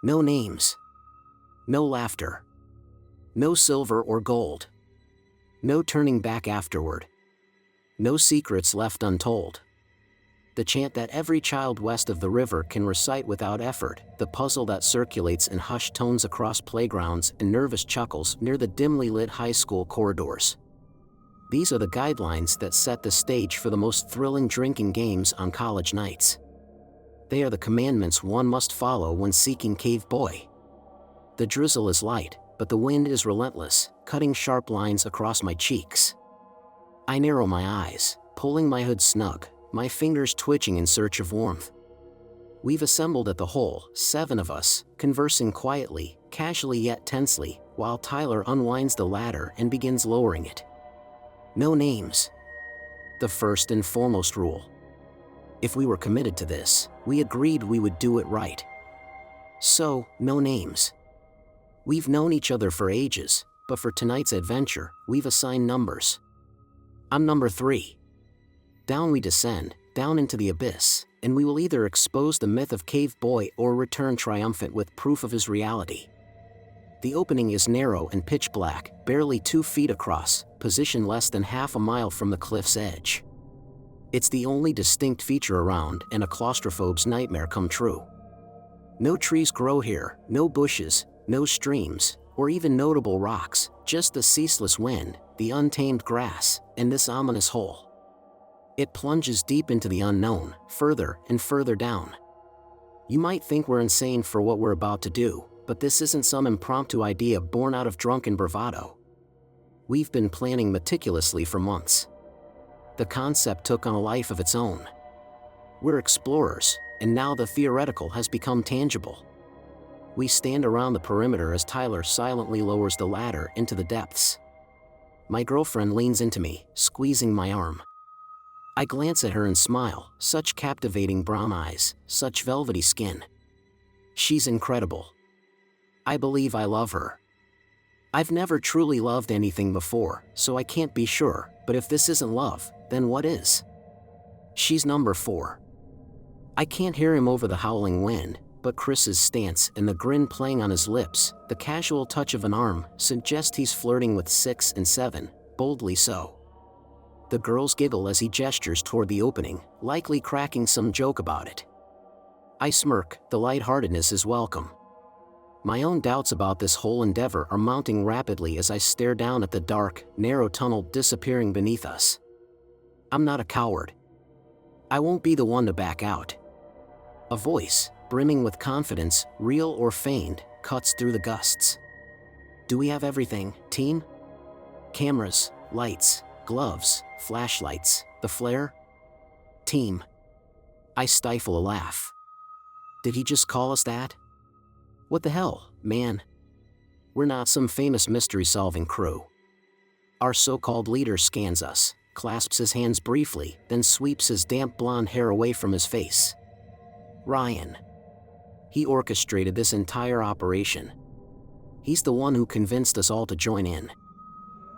No names. No laughter. No silver or gold. No turning back afterward. No secrets left untold. The chant that every child west of the river can recite without effort, the puzzle that circulates in hushed tones across playgrounds and nervous chuckles near the dimly lit high school corridors. These are the guidelines that set the stage for the most thrilling drinking games on college nights. They are the commandments one must follow when seeking Cave Boy. The drizzle is light, but the wind is relentless, cutting sharp lines across my cheeks. I narrow my eyes, pulling my hood snug, my fingers twitching in search of warmth. We've assembled at the hole, 7 of us, conversing quietly, casually yet tensely, while Tyler unwinds the ladder and begins lowering it. No names. The first and foremost rule. If we were committed to this, we agreed we would do it right. So, no names. We've known each other for ages, but for tonight's adventure, we've assigned numbers. I'm number 3. Down we descend, down into the abyss, and we will either expose the myth of Cave Boy or return triumphant with proof of his reality. The opening is narrow and pitch black, barely 2 feet across, positioned less than half a mile from the cliff's edge. It's the only distinct feature around and a claustrophobe's nightmare come true. No trees grow here, no bushes, no streams, or even notable rocks, just the ceaseless wind, the untamed grass, and this ominous hole. It plunges deep into the unknown, further and further down. You might think we're insane for what we're about to do, but this isn't some impromptu idea born out of drunken bravado. We've been planning meticulously for months. The concept took on a life of its own. We're explorers, and now the theoretical has become tangible. We stand around the perimeter as Tyler silently lowers the ladder into the depths. My girlfriend leans into me, squeezing my arm. I glance at her and smile, such captivating brown eyes, such velvety skin. She's incredible. I believe I love her. I've never truly loved anything before, so I can't be sure, but if this isn't love, then what is? She's number 4. I can't hear him over the howling wind, but Chris's stance and the grin playing on his lips, the casual touch of an arm, suggest he's flirting with 6 and 7, boldly so. The girls giggle as he gestures toward the opening, likely cracking some joke about it. I smirk, the lightheartedness is welcome. My own doubts about this whole endeavor are mounting rapidly as I stare down at the dark, narrow tunnel disappearing beneath us. I'm not a coward. I won't be the one to back out. A voice, brimming with confidence, real or feigned, cuts through the gusts. Do we have everything, team? Cameras, lights, gloves, flashlights, the flare? Team. I stifle a laugh. Did he just call us that? What the hell, man? We're not some famous mystery-solving crew. Our so-called leader scans us, clasps his hands briefly, then sweeps his damp blonde hair away from his face. Ryan. He orchestrated this entire operation. He's the one who convinced us all to join in.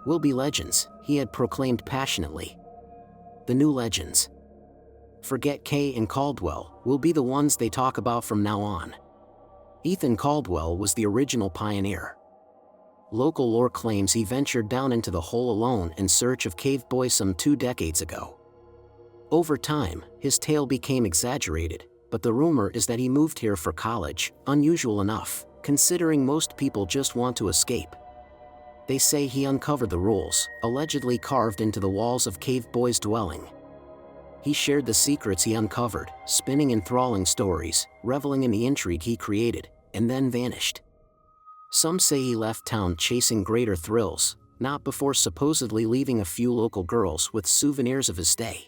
We'll be legends, he had proclaimed passionately. The new legends. Forget Kay and Caldwell, we'll be the ones they talk about from now on. Ethan Caldwell was the original pioneer. Local lore claims he ventured down into the hole alone in search of Cave Boy some 2 decades ago. Over time, his tale became exaggerated, but the rumor is that he moved here for college, unusual enough, considering most people just want to escape. They say he uncovered the rules, allegedly carved into the walls of Cave Boy's dwelling. He shared the secrets he uncovered, spinning enthralling stories, reveling in the intrigue he created, and then vanished. Some say he left town chasing greater thrills, not before supposedly leaving a few local girls with souvenirs of his stay.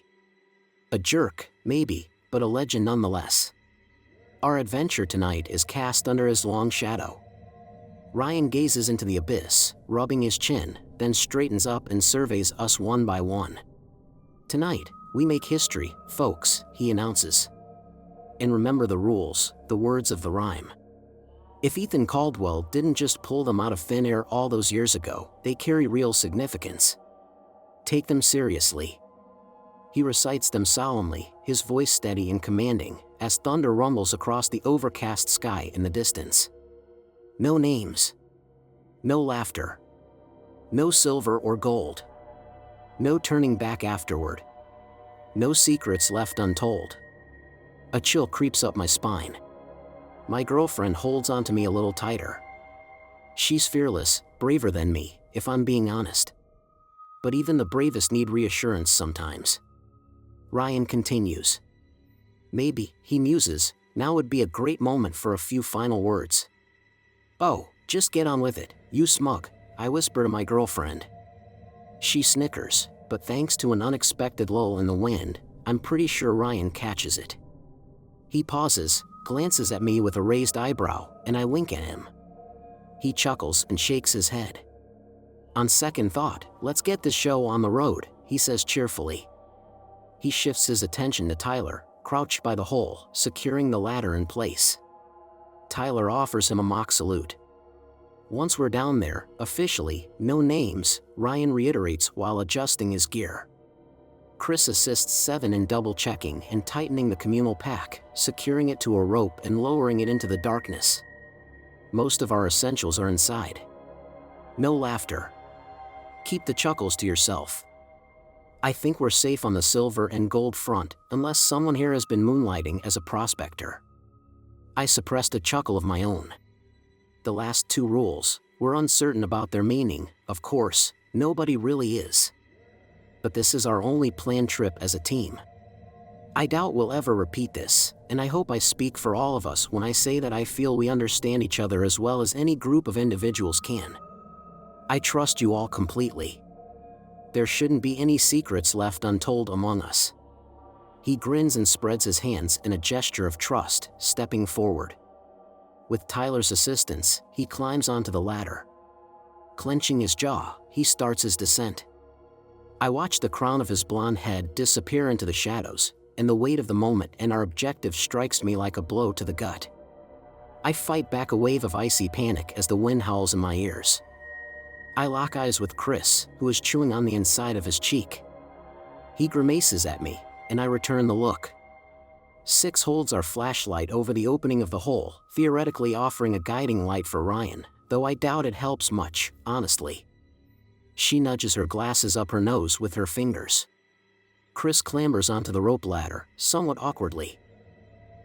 A jerk, maybe, but a legend nonetheless. Our adventure tonight is cast under his long shadow. Ryan gazes into the abyss, rubbing his chin, then straightens up and surveys us one by one. Tonight, we make history, folks, he announces. And remember the rules, the words of the rhyme. If Ethan Caldwell didn't just pull them out of thin air all those years ago, they carry real significance. Take them seriously. He recites them solemnly, his voice steady and commanding, as thunder rumbles across the overcast sky in the distance. No names. No laughter. No silver or gold. No turning back afterward. No secrets left untold. A chill creeps up my spine. My girlfriend holds onto me a little tighter. She's fearless, braver than me, if I'm being honest. But even the bravest need reassurance sometimes. Ryan continues. Maybe, he muses, now would be a great moment for a few final words. Oh, just get on with it, you smug, I whisper to my girlfriend. She snickers, but thanks to an unexpected lull in the wind, I'm pretty sure Ryan catches it. He pauses, glances at me with a raised eyebrow, and I wink at him. He chuckles and shakes his head. On second thought, let's get this show on the road, he says cheerfully. He shifts his attention to Tyler, crouched by the hole, securing the ladder in place. Tyler offers him a mock salute. Once we're down there, officially, no names, Ryan reiterates while adjusting his gear. Chris assists Seven in double-checking and tightening the communal pack, securing it to a rope and lowering it into the darkness. Most of our essentials are inside. No laughter. Keep the chuckles to yourself. I think we're safe on the silver and gold front, unless someone here has been moonlighting as a prospector. I suppressed a chuckle of my own. The last two rules, we're uncertain about their meaning, of course, nobody really is. But this is our only planned trip as a team. I doubt we'll ever repeat this, and I hope I speak for all of us when I say that I feel we understand each other as well as any group of individuals can. I trust you all completely. There shouldn't be any secrets left untold among us. He grins and spreads his hands in a gesture of trust, stepping forward. With Tyler's assistance, he climbs onto the ladder. Clenching his jaw, he starts his descent. I watch the crown of his blonde head disappear into the shadows, and the weight of the moment and our objective strikes me like a blow to the gut. I fight back a wave of icy panic as the wind howls in my ears. I lock eyes with Chris, who is chewing on the inside of his cheek. He grimaces at me, and I return the look. Six holds our flashlight over the opening of the hole, theoretically offering a guiding light for Ryan, though I doubt it helps much, honestly. She nudges her glasses up her nose with her fingers. Chris clambers onto the rope ladder, somewhat awkwardly.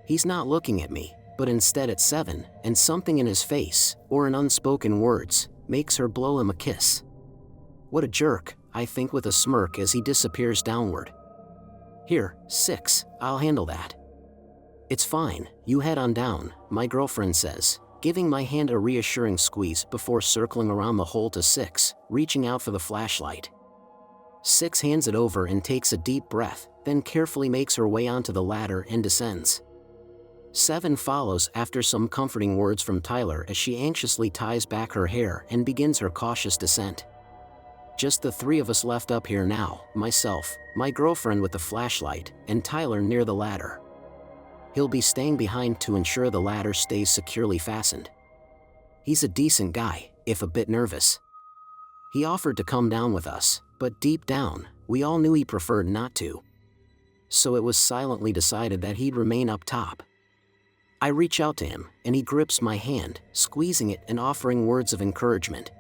He's not looking at me, but instead at Seven, and something in his face, or in unspoken words, makes her blow him a kiss. What a jerk, I think with a smirk as he disappears downward. Here, Six, I'll handle that. It's fine, you head on down, my girlfriend says, giving my hand a reassuring squeeze before circling around the hole to Six, reaching out for the flashlight. Six hands it over and takes a deep breath, then carefully makes her way onto the ladder and descends. Seven follows after some comforting words from Tyler as she anxiously ties back her hair and begins her cautious descent. Just the three of us left up here now, myself, my girlfriend with the flashlight, and Tyler near the ladder. He'll be staying behind to ensure the ladder stays securely fastened. He's a decent guy, if a bit nervous. He offered to come down with us, but deep down, we all knew he preferred not to. So it was silently decided that he'd remain up top. I reach out to him, and he grips my hand, squeezing it and offering words of encouragement.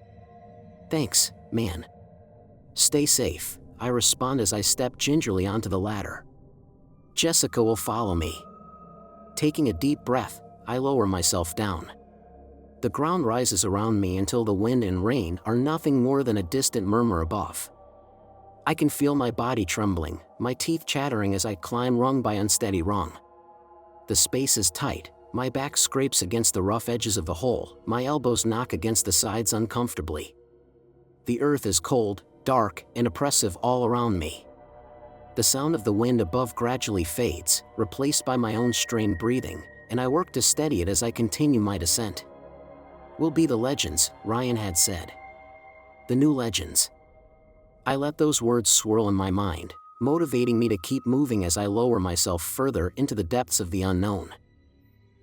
Thanks, man. Stay safe, I respond as I step gingerly onto the ladder. Jessica will follow me. Taking a deep breath, I lower myself down. The ground rises around me until the wind and rain are nothing more than a distant murmur above. I can feel my body trembling, my teeth chattering as I climb rung by unsteady rung. The space is tight, my back scrapes against the rough edges of the hole, my elbows knock against the sides uncomfortably. The earth is cold, dark, and oppressive all around me. The sound of the wind above gradually fades, replaced by my own strained breathing, and I work to steady it as I continue my descent. We'll be the legends, Ryan had said. The new legends. I let those words swirl in my mind, motivating me to keep moving as I lower myself further into the depths of the unknown.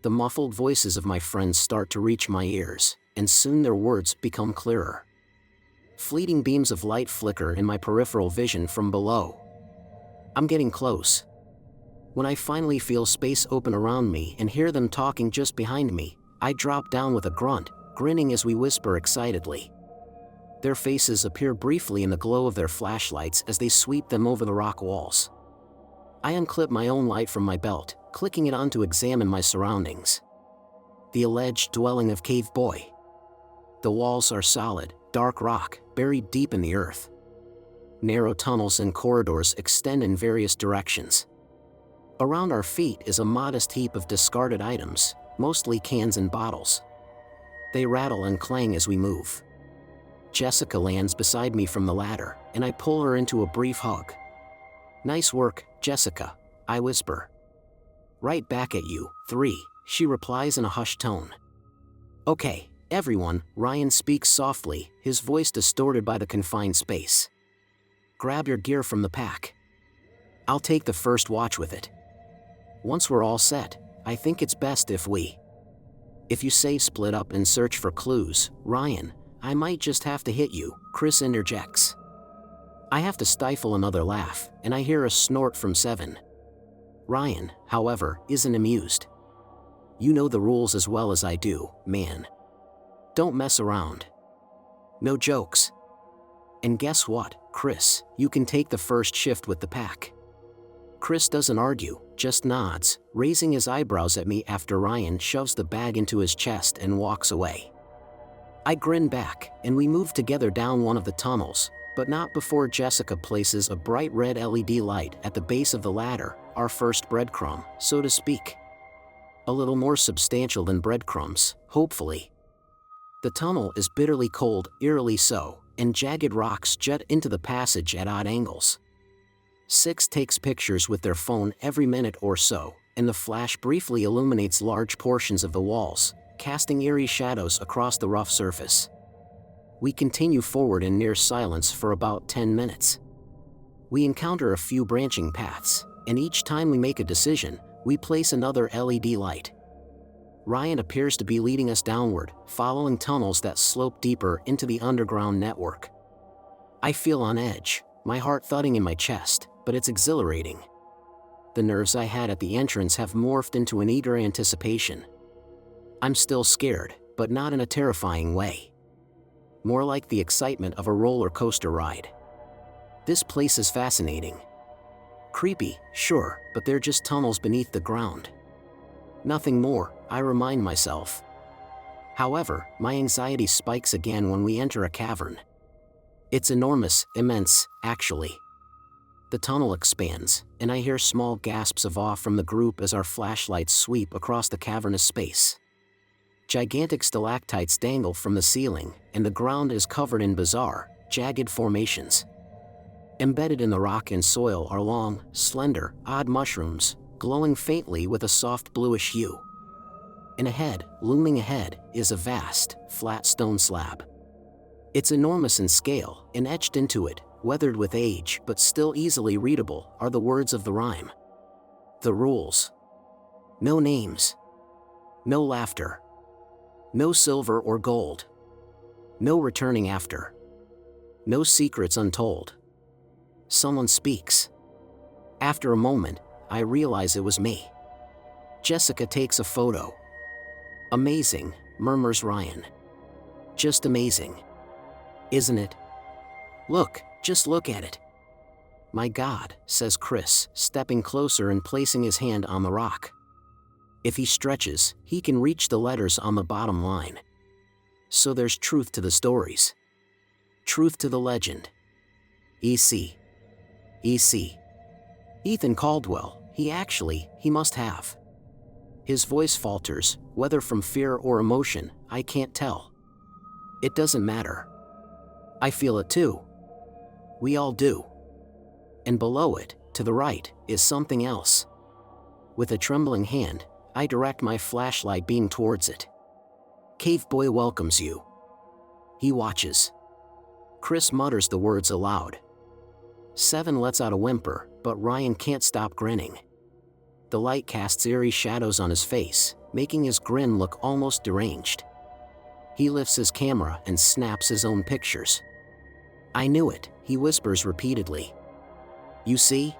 The muffled voices of my friends start to reach my ears, and soon their words become clearer. Fleeting beams of light flicker in my peripheral vision from below. I'm getting close. When I finally feel space open around me and hear them talking just behind me, I drop down with a grunt, grinning as we whisper excitedly. Their faces appear briefly in the glow of their flashlights as they sweep them over the rock walls. I unclip my own light from my belt, clicking it on to examine my surroundings. The alleged dwelling of CAVEBOY. The walls are solid, dark rock, buried deep in the earth. Narrow tunnels and corridors extend in various directions. Around our feet is a modest heap of discarded items, mostly cans and bottles. They rattle and clang as we move. Jessica lands beside me from the ladder, and I pull her into a brief hug. "Nice work, Jessica," I whisper. "Right back at you, 3, she replies in a hushed tone. "Okay, everyone," Ryan speaks softly, his voice distorted by the confined space. "Grab your gear from the pack. I'll take the first watch with it. Once we're all set, I think it's best if you say split up and search for clues, Ryan, I might just have to hit you," Chris interjects. I have to stifle another laugh, and I hear a snort from 7. Ryan, however, isn't amused. "You know the rules as well as I do, man. Don't mess around. No jokes. And guess what, Chris, you can take the first shift with the pack." Chris doesn't argue, just nods, raising his eyebrows at me after Ryan shoves the bag into his chest and walks away. I grin back, and we move together down one of the tunnels, but not before Jessica places a bright red LED light at the base of the ladder, our first breadcrumb, so to speak. A little more substantial than breadcrumbs, hopefully. The tunnel is bitterly cold, eerily so, and jagged rocks jut into the passage at odd angles. 6 takes pictures with their phone every minute or so, and the flash briefly illuminates large portions of the walls, casting eerie shadows across the rough surface. We continue forward in near silence for about 10 minutes. We encounter a few branching paths, and each time we make a decision, we place another LED light. Ryan appears to be leading us downward, following tunnels that slope deeper into the underground network. I feel on edge, my heart thudding in my chest, but it's exhilarating. The nerves I had at the entrance have morphed into an eager anticipation. I'm still scared, but not in a terrifying way. More like the excitement of a roller coaster ride. This place is fascinating. Creepy, sure, but they're just tunnels beneath the ground. Nothing more, I remind myself. However, my anxiety spikes again when we enter a cavern. It's enormous, immense, actually. The tunnel expands, and I hear small gasps of awe from the group as our flashlights sweep across the cavernous space. Gigantic stalactites dangle from the ceiling, and the ground is covered in bizarre, jagged formations. Embedded in the rock and soil are long, slender, odd mushrooms, glowing faintly with a soft bluish hue. And ahead, looming ahead, is a vast, flat stone slab. It's enormous in scale, and etched into it, weathered with age but still easily readable, are the words of the rhyme. The rules. No names. No laughter. No silver or gold. No returning after. No secrets untold. Someone speaks. After a moment, I realize it was me. Jessica takes a photo. "Amazing," murmurs Ryan. "Just amazing. Isn't it? Look, just look at it." "My God," says Chris, stepping closer and placing his hand on the rock. If he stretches, he can reach the letters on the bottom line. So there's truth to the stories. Truth to the legend. E.C. Ethan Caldwell, he must have. His voice falters, whether from fear or emotion, I can't tell. It doesn't matter. I feel it too. We all do. And below it, to the right, is something else. With a trembling hand, I direct my flashlight beam towards it. "CAVEBOY welcomes you." He watches. Chris mutters the words aloud. 7 lets out a whimper, but Ryan can't stop grinning. The light casts eerie shadows on his face, making his grin look almost deranged. He lifts his camera and snaps his own pictures. "I knew it," he whispers repeatedly. "You see?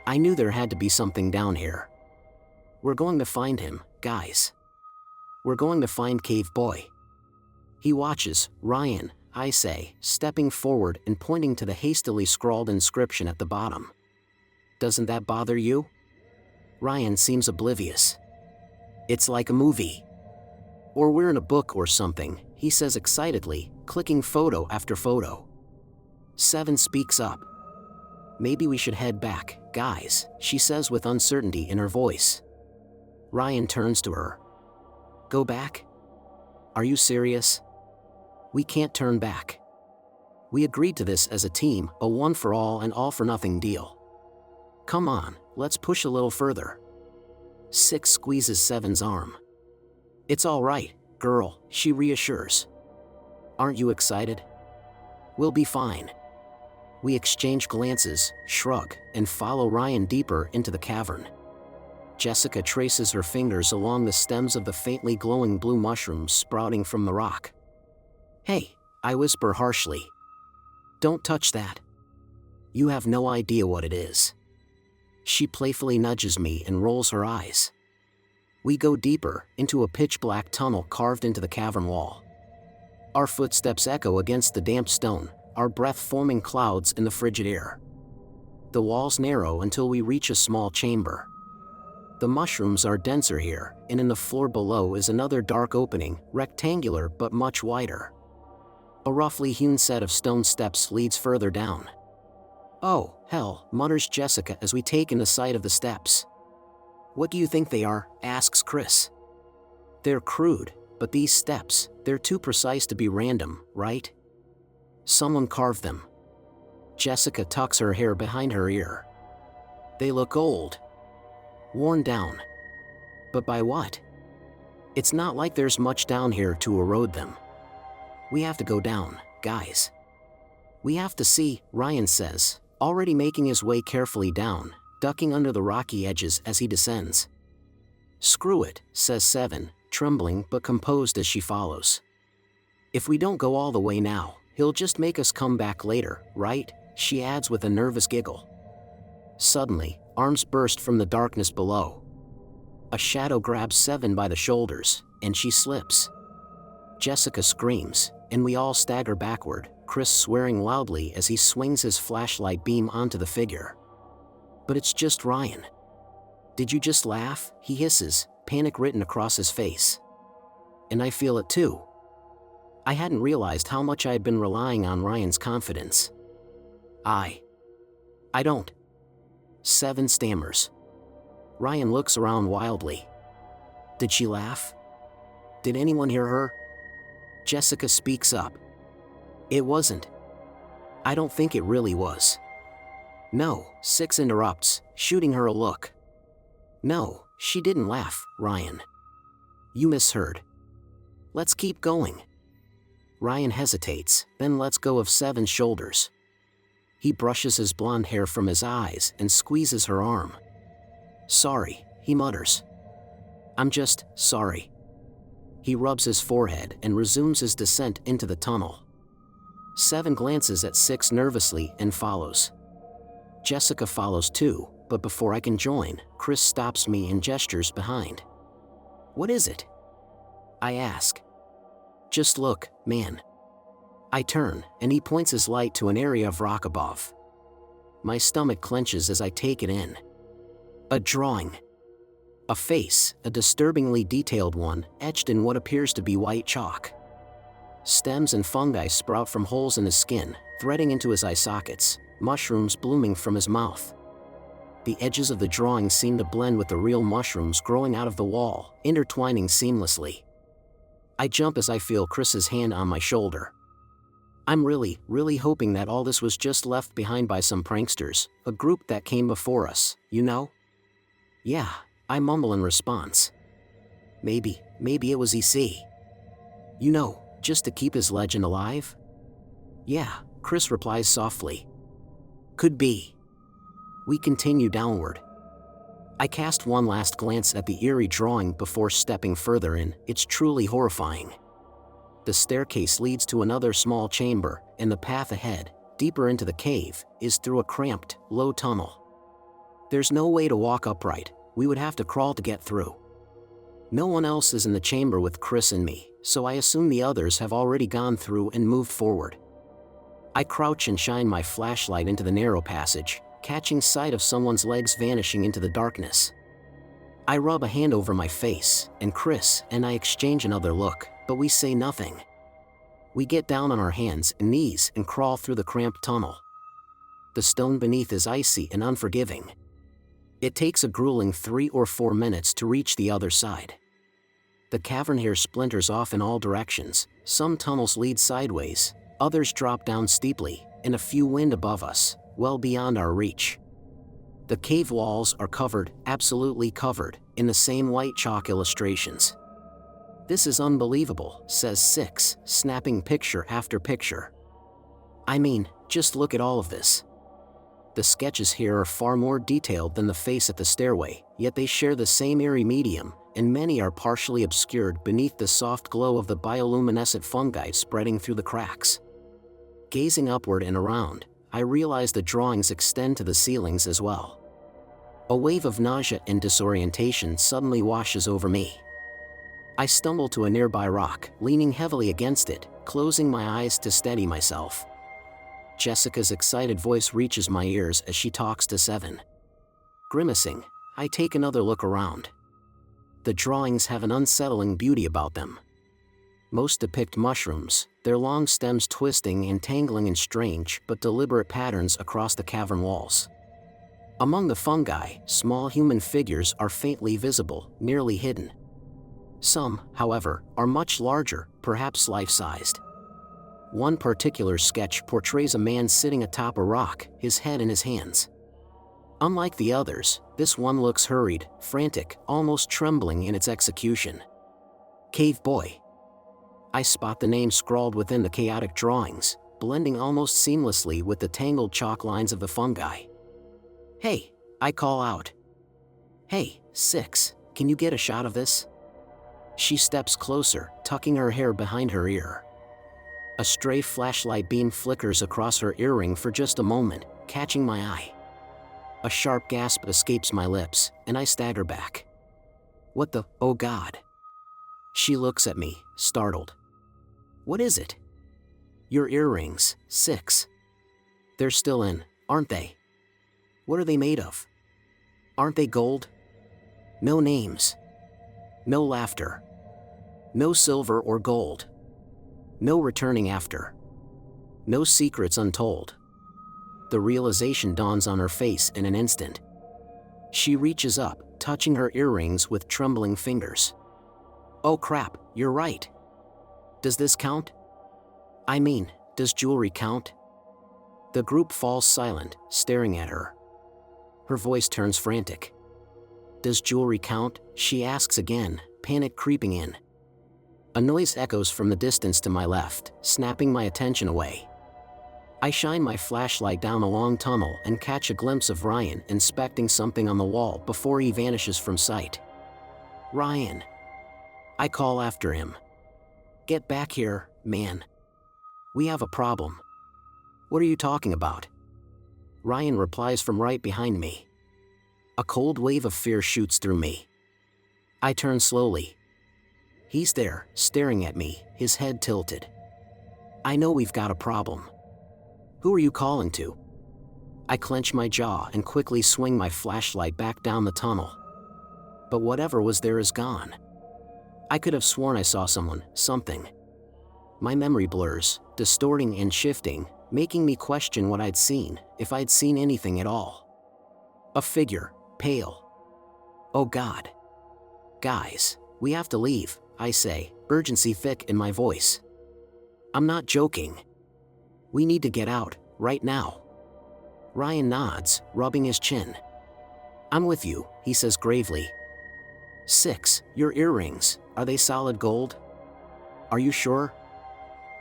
I knew there had to be something down here. We're going to find him, guys. We're going to find CAVEBOY. He watches, Ryan, I say, stepping forward and pointing to the hastily scrawled inscription at the bottom. Doesn't that bother you? Ryan seems oblivious. It's like a movie. Or we're in a book or something, he says excitedly, clicking photo after photo. Seven speaks up. Maybe we should head back, guys, she says with uncertainty in her voice. Ryan turns to her. Go back? Are you serious? We can't turn back. We agreed to this as a team, a one for all and all for nothing deal. Come on, let's push a little further. 6 squeezes 7's arm. It's all right, girl, she reassures. Aren't you excited? We'll be fine. We exchange glances, shrug, and follow Ryan deeper into the cavern. Jessica traces her fingers along the stems of the faintly glowing blue mushrooms sprouting from the rock. Hey, I whisper harshly. Don't touch that. You have no idea what it is. She playfully nudges me and rolls her eyes. We go deeper, into a pitch-black tunnel carved into the cavern wall. Our footsteps echo against the damp stone, our breath forming clouds in the frigid air. The walls narrow until we reach a small chamber. The mushrooms are denser here, and in the floor below is another dark opening, rectangular but much wider. A roughly hewn set of stone steps leads further down. Oh, hell, mutters Jessica as we take in the sight of the steps. What do you think they are? Asks Chris. They're crude, but these steps, they're too precise to be random, right? Someone carved them. Jessica tucks her hair behind her ear. They look old. Worn down. But by what? It's not like there's much down here to erode them. We have to go down, guys. We have to see, Ryan says, already making his way carefully down, ducking under the rocky edges as he descends. Screw it, says Seven, trembling but composed as she follows. If we don't go all the way now, he'll just make us come back later, right? She adds with a nervous giggle. Suddenly, arms burst from the darkness below. A shadow grabs Seven by the shoulders, and she slips. Jessica screams, and we all stagger backward, Chris swearing loudly as he swings his flashlight beam onto the figure. But it's just Ryan. Did you just laugh? He hisses, panic written across his face. And I feel it too. I hadn't realized how much I had been relying on Ryan's confidence. I don't. Seven stammers. Ryan looks around wildly. Did she laugh? Did anyone hear her? Jessica speaks up. It wasn't. I don't think it really was. No, 6 interrupts, shooting her a look. No, she didn't laugh, Ryan. You misheard. Let's keep going. Ryan hesitates, then lets go of Seven's shoulders. He brushes his blonde hair from his eyes and squeezes her arm. Sorry, he mutters. I'm just sorry. He rubs his forehead and resumes his descent into the tunnel. Seven glances at 6 nervously and follows. Jessica follows too, but before I can join, Chris stops me and gestures behind. What is it? I ask. Just look, man. I turn, and he points his light to an area of rock above. My stomach clenches as I take it in. A drawing. A face, a disturbingly detailed one, etched in what appears to be white chalk. Stems and fungi sprout from holes in his skin, threading into his eye sockets, mushrooms blooming from his mouth. The edges of the drawing seem to blend with the real mushrooms growing out of the wall, intertwining seamlessly. I jump as I feel Chris's hand on my shoulder. I'm really hoping that all this was just left behind by some pranksters, a group that came before us, you know? Yeah, I mumble in response. Maybe it was EC. You know, just to keep his legend alive? Yeah, Chris replies softly. Could be. We continue downward. I cast one last glance at the eerie drawing before stepping further in. It's truly horrifying. The staircase leads to another small chamber, and the path ahead, deeper into the cave, is through a cramped, low tunnel. There's no way to walk upright, we would have to crawl to get through. No one else is in the chamber with Chris and me, so I assume the others have already gone through and moved forward. I crouch and shine my flashlight into the narrow passage, catching sight of someone's legs vanishing into the darkness. I rub a hand over my face, and Chris and I exchange another look, but we say nothing. We get down on our hands and knees and crawl through the cramped tunnel. The stone beneath is icy and unforgiving. It takes a grueling 3 or 4 minutes to reach the other side. The cavern here splinters off in all directions, some tunnels lead sideways, others drop down steeply, and a few wind above us, well beyond our reach. The cave walls are covered, absolutely covered, in the same white chalk illustrations. "This is unbelievable," says Six, snapping picture after picture. "I mean, just look at all of this." The sketches here are far more detailed than the face at the stairway, yet they share the same eerie medium, and many are partially obscured beneath the soft glow of the bioluminescent fungi spreading through the cracks. Gazing upward and around, I realize the drawings extend to the ceilings as well. A wave of nausea and disorientation suddenly washes over me. I stumble to a nearby rock, leaning heavily against it, closing my eyes to steady myself. Jessica's excited voice reaches my ears as she talks to Seven. Grimacing, I take another look around. The drawings have an unsettling beauty about them. Most depict mushrooms, their long stems twisting and tangling in strange but deliberate patterns across the cavern walls. Among the fungi, small human figures are faintly visible, nearly hidden. Some, however, are much larger, perhaps life-sized. One particular sketch portrays a man sitting atop a rock, his head in his hands. Unlike the others, this one looks hurried, frantic, almost trembling in its execution. CAVEBOY. I spot the name scrawled within the chaotic drawings, blending almost seamlessly with the tangled chalk lines of the fungi. "Hey," I call out. "Hey, Six, can you get a shot of this?" She steps closer, tucking her hair behind her ear. A stray flashlight beam flickers across her earring for just a moment, catching my eye. A sharp gasp escapes my lips, and I stagger back. "What the, oh God?" She looks at me, startled. "What is it?" "Your earrings, Six. They're still in, aren't they?" "What are they made of?" "Aren't they gold?" "No names. No laughter. No silver or gold. No returning after. No secrets untold." The realization dawns on her face in an instant. She reaches up, touching her earrings with trembling fingers. "Oh crap, you're right. Does this count? I mean, does jewelry count?" The group falls silent, staring at her. Her voice turns frantic. "Does jewelry count?" she asks again, panic creeping in. A noise echoes from the distance to my left, snapping my attention away. I shine my flashlight down a long tunnel and catch a glimpse of Ryan inspecting something on the wall before he vanishes from sight. "Ryan!" I call after him. "Get back here, man. We have a problem." "What are you talking about?" Ryan replies from right behind me. A cold wave of fear shoots through me. I turn slowly. He's there, staring at me, his head tilted. "I know we've got a problem. Who are you calling to?" I clench my jaw and quickly swing my flashlight back down the tunnel. But whatever was there is gone. I could have sworn I saw someone, something. My memory blurs, distorting and shifting, making me question what I'd seen, if I'd seen anything at all. A figure, pale. "Oh God. Guys, we have to leave," I say, urgency thick in my voice. "I'm not joking. We need to get out, right now." Ryan nods, rubbing his chin. "I'm with you," he says gravely. "Six, your earrings, are they solid gold? Are you sure?"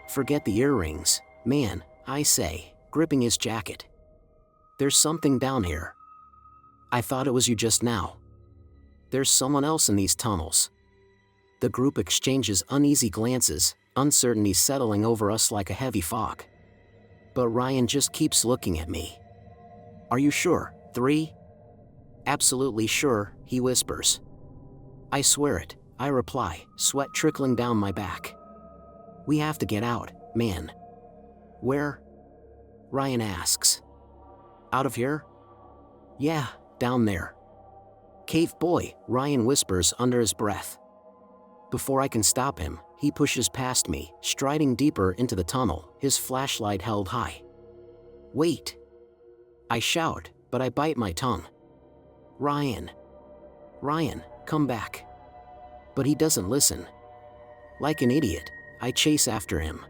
"Forget the earrings, man," I say, gripping his jacket. "There's something down here. I thought it was you just now. There's someone else in these tunnels." The group exchanges uneasy glances, uncertainty settling over us like a heavy fog. But Ryan just keeps looking at me. "Are you sure, 3? Absolutely sure, he whispers. I swear it, I reply, sweat trickling down my back. We have to get out, man. Where? Ryan asks. Out of here? Yeah, down there. Cave boy, Ryan whispers under his breath. Before I can stop him, he pushes past me, striding deeper into the tunnel, his flashlight held high. Wait! I shout, but I bite my tongue. Ryan! Ryan, come back. But he doesn't listen. Like an idiot, I chase after him.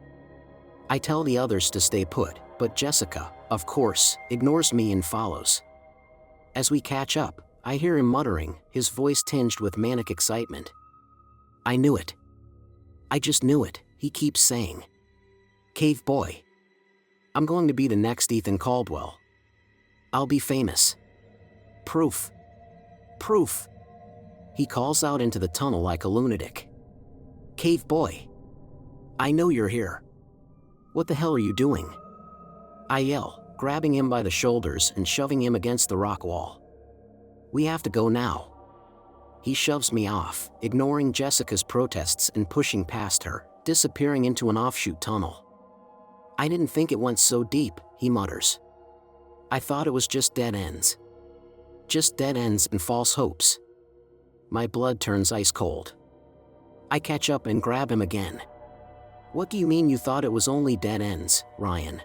I tell the others to stay put, but Jessica, of course, ignores me and follows. As we catch up, I hear him muttering, his voice tinged with manic excitement. I knew it. I just knew it, he keeps saying. Cave boy. I'm going to be the next Ethan Caldwell. I'll be famous. Proof. Proof. He calls out into the tunnel like a lunatic. Cave boy. I know you're here. What the hell are you doing? I yell, grabbing him by the shoulders and shoving him against the rock wall. We have to go now. He shoves me off, ignoring Jessica's protests and pushing past her, disappearing into an offshoot tunnel. I didn't think it went so deep, he mutters. I thought it was just dead ends. Just dead ends and false hopes. My blood turns ice cold. I catch up and grab him again. What do you mean you thought it was only dead ends, Ryan?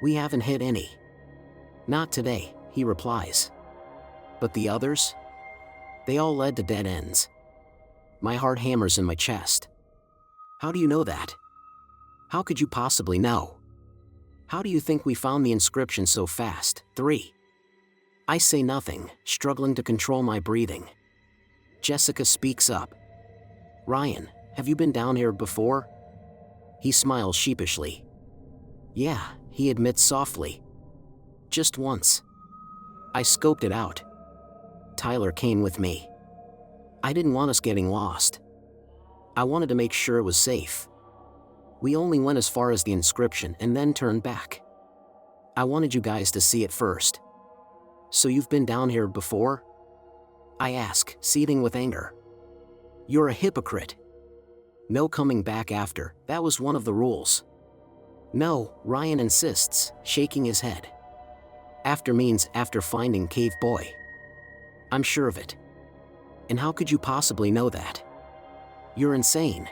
We haven't hit any. Not today, he replies. But the others? They all led to dead ends. My heart hammers in my chest. How do you know that? How could you possibly know? How do you think we found the inscription so fast? 3. I say nothing, struggling to control my breathing. Jessica speaks up. Ryan, have you been down here before? He smiles sheepishly. Yeah, he admits softly. Just once. I scoped it out. Tyler came with me. I didn't want us getting lost. I wanted to make sure it was safe. We only went as far as the inscription and then turned back. I wanted you guys to see it first. So you've been down here before? I ask, seething with anger. You're a hypocrite. No coming back after, that was one of the rules. No, Ryan insists, shaking his head. After means after finding Cave Boy. I'm sure of it. And how could you possibly know that? You're insane.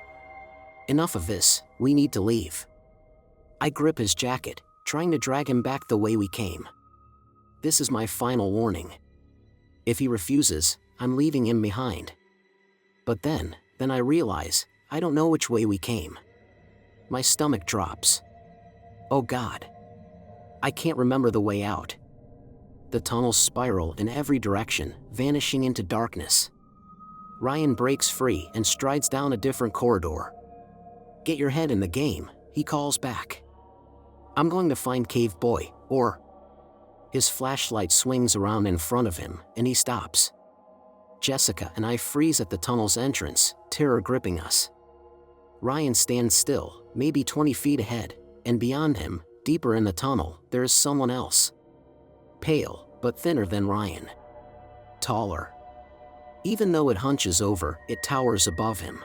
Enough of this, we need to leave. I grip his jacket, trying to drag him back the way we came. This is my final warning. If he refuses, I'm leaving him behind. But then I realize, I don't know which way we came. My stomach drops. Oh God. I can't remember the way out. The tunnels spiral in every direction, vanishing into darkness. Ryan breaks free and strides down a different corridor. Get your head in the game, he calls back. I'm going to find Cave Boy, or... His flashlight swings around in front of him, and he stops. Jessica and I freeze at the tunnel's entrance, terror gripping us. Ryan stands still, maybe 20 feet ahead, and beyond him, deeper in the tunnel, there is someone else. Pale, but thinner than Ryan. Taller. Even though it hunches over, it towers above him.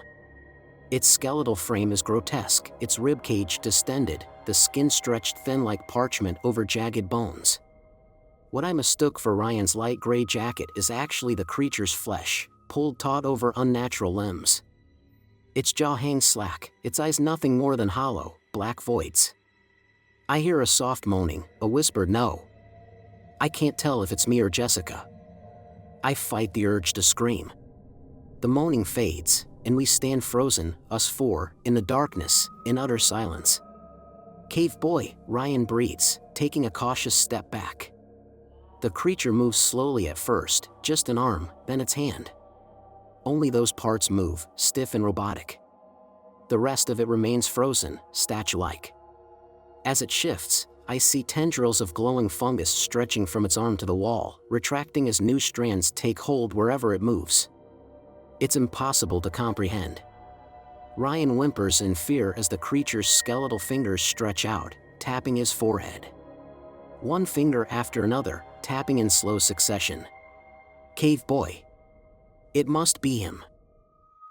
Its skeletal frame is grotesque, its ribcage distended, the skin stretched thin like parchment over jagged bones. What I mistook for Ryan's light gray jacket is actually the creature's flesh, pulled taut over unnatural limbs. Its jaw hangs slack, its eyes nothing more than hollow, black voids. I hear a soft moaning, a whispered no. I can't tell if it's me or Jessica. I fight the urge to scream. The moaning fades, and we stand frozen, us four, in the darkness, in utter silence. Cave Boy, Ryan breathes, taking a cautious step back. The creature moves slowly at first, just an arm, then its hand. Only those parts move, stiff and robotic. The rest of it remains frozen, statue-like. As it shifts, I see tendrils of glowing fungus stretching from its arm to the wall, retracting as new strands take hold wherever it moves. It's impossible to comprehend. Ryan whimpers in fear as the creature's skeletal fingers stretch out, tapping his forehead. One finger after another, tapping in slow succession. Cave boy. It must be him.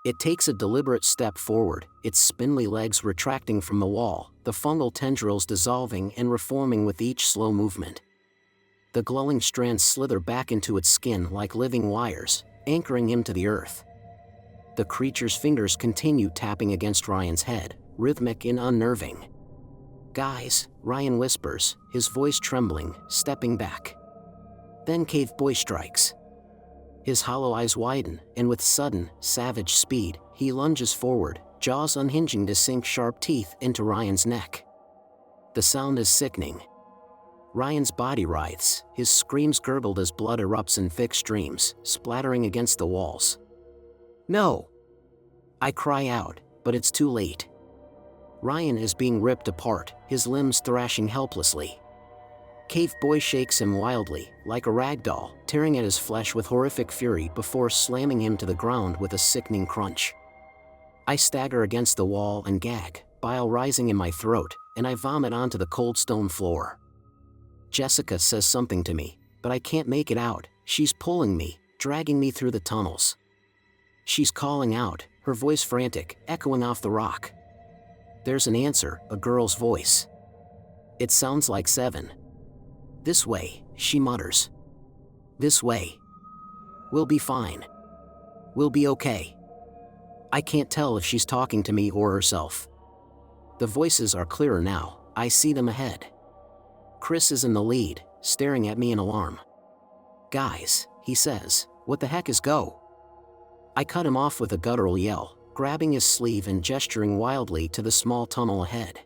It takes a deliberate step forward, its spindly legs retracting from the wall, the fungal tendrils dissolving and reforming with each slow movement. The glowing strands slither back into its skin like living wires, anchoring him to the earth. The creature's fingers continue tapping against Ryan's head, rhythmic and unnerving. "Guys," Ryan whispers, his voice trembling, stepping back. Then Cave Boy strikes. His hollow eyes widen, and with sudden, savage speed, he lunges forward, jaws unhinging to sink sharp teeth into Ryan's neck. The sound is sickening. Ryan's body writhes, his screams gurgled as blood erupts in thick streams, splattering against the walls. "No!" I cry out, but it's too late. Ryan is being ripped apart, his limbs thrashing helplessly. Cave Boy shakes him wildly, like a rag doll, tearing at his flesh with horrific fury before slamming him to the ground with a sickening crunch. I stagger against the wall and gag, bile rising in my throat, and I vomit onto the cold stone floor. Jessica says something to me, but I can't make it out. She's pulling me, dragging me through the tunnels. She's calling out, her voice frantic, echoing off the rock. There's an answer, a girl's voice. It sounds like Seven. "This way," she mutters. "This way. We'll be fine. We'll be okay." I can't tell if she's talking to me or herself. The voices are clearer now, I see them ahead. Chris is in the lead, staring at me in alarm. "Guys," he says, "what the heck is go?" I cut him off with a guttural yell, grabbing his sleeve and gesturing wildly to the small tunnel ahead.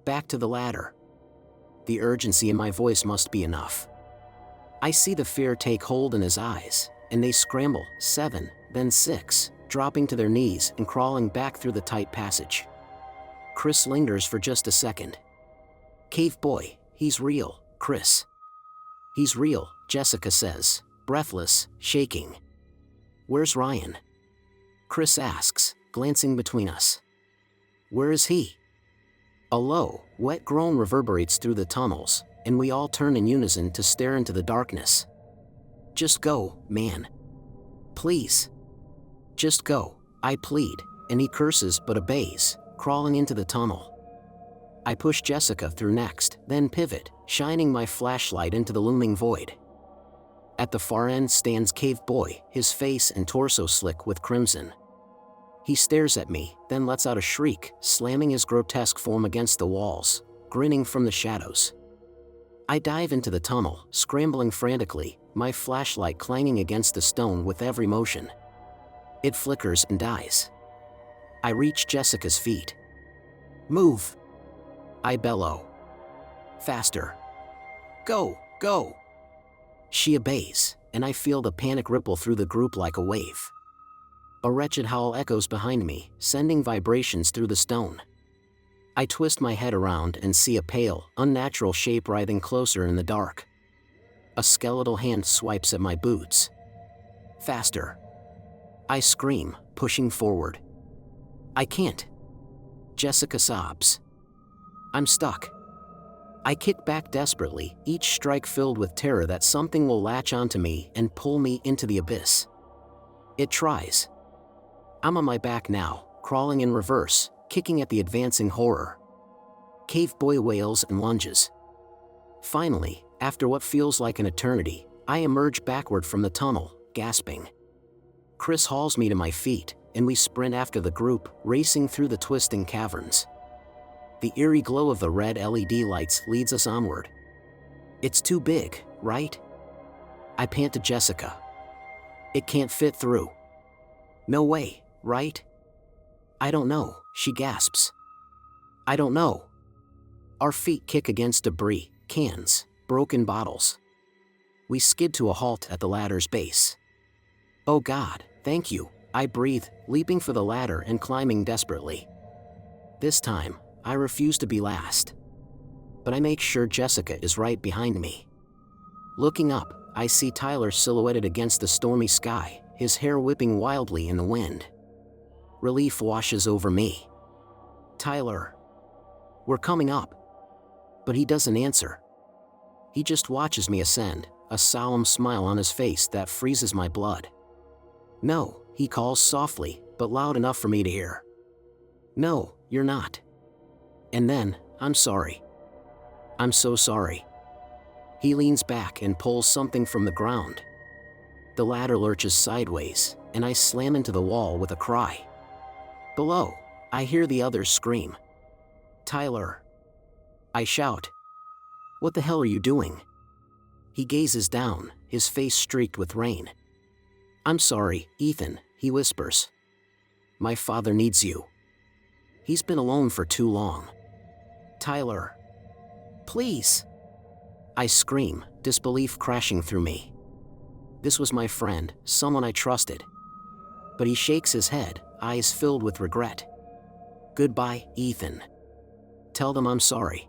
"Back to the ladder." The urgency in my voice must be enough. I see the fear take hold in his eyes, and they scramble, 7, then 6, dropping to their knees and crawling back through the tight passage. Chris lingers for just a second. "Cave Boy, he's real, Chris." "He's real," Jessica says, breathless, shaking. "Where's Ryan?" Chris asks, glancing between us. "Where is he?" A low, wet groan reverberates through the tunnels, and we all turn in unison to stare into the darkness. "Just go, man. Please. Just go," I plead, and he curses but obeys, crawling into the tunnel. I push Jessica through next, then pivot, shining my flashlight into the looming void. At the far end stands Cave Boy, his face and torso slick with crimson. He stares at me, then lets out a shriek, slamming his grotesque form against the walls, grinning from the shadows. I dive into the tunnel, scrambling frantically, my flashlight clanging against the stone with every motion. It flickers and dies. I reach Jessica's feet. "Move!" I bellow. "Faster! Go, go!" She obeys, and I feel the panic ripple through the group like a wave. A wretched howl echoes behind me, sending vibrations through the stone. I twist my head around and see a pale, unnatural shape writhing closer in the dark. A skeletal hand swipes at my boots. "Faster!" I scream, pushing forward. "I can't." Jessica sobs. "I'm stuck." I kick back desperately, each strike filled with terror that something will latch onto me and pull me into the abyss. It tries. I'm on my back now, crawling in reverse, kicking at the advancing horror. Cave Boy wails and lunges. Finally, after what feels like an eternity, I emerge backward from the tunnel, gasping. Chris hauls me to my feet, and we sprint after the group, racing through the twisting caverns. The eerie glow of the red LED lights leads us onward. "It's too big, right?" I pant to Jessica. "It can't fit through." "No way, right?" "I don't know," she gasps. "I don't know." Our feet kick against debris, cans, broken bottles. We skid to a halt at the ladder's base. "Oh God, thank you," I breathe, leaping for the ladder and climbing desperately. This time, I refuse to be last. But I make sure Jessica is right behind me. Looking up, I see Tyler silhouetted against the stormy sky, his hair whipping wildly in the wind. Relief washes over me. "Tyler. We're coming up." But he doesn't answer. He just watches me ascend, a solemn smile on his face that freezes my blood. "No," he calls softly, but loud enough for me to hear. "No, you're not." And then, "I'm sorry. I'm so sorry." He leans back and pulls something from the ground. The ladder lurches sideways, and I slam into the wall with a cry. Below, I hear the others scream. "Tyler!" I shout. "What the hell are you doing?" He gazes down, his face streaked with rain. "I'm sorry, Ethan," he whispers. "My father needs you. He's been alone for too long." "Tyler. Please!" I scream, disbelief crashing through me. This was my friend, someone I trusted. But he shakes his head, eyes filled with regret. "Goodbye, Ethan. Tell them I'm sorry."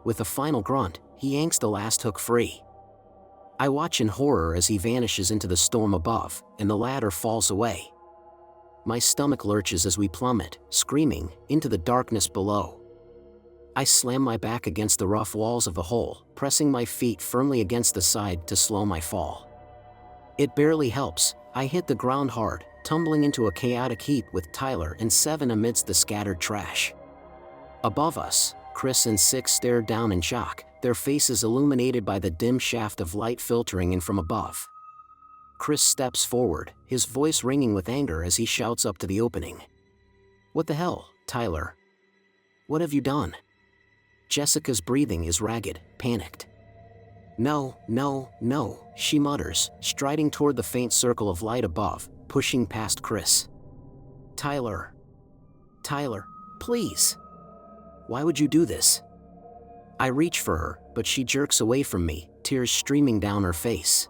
With a final grunt, he yanks the last hook free. I watch in horror as he vanishes into the storm above, and the ladder falls away. My stomach lurches as we plummet, screaming, into the darkness below. I slam my back against the rough walls of the hole, pressing my feet firmly against the side to slow my fall. It barely helps, I hit the ground hard, tumbling into a chaotic heap with Tyler and Seven amidst the scattered trash. Above us, Chris and Six stared down in shock, their faces illuminated by the dim shaft of light filtering in from above. Chris steps forward, his voice ringing with anger as he shouts up to the opening. "What the hell, Tyler? What have you done?" Jessica's breathing is ragged, panicked. "No, no, no," she mutters, striding toward the faint circle of light above, pushing past Chris. "Tyler. Tyler, please. Why would you do this?" I reach for her, but she jerks away from me, tears streaming down her face.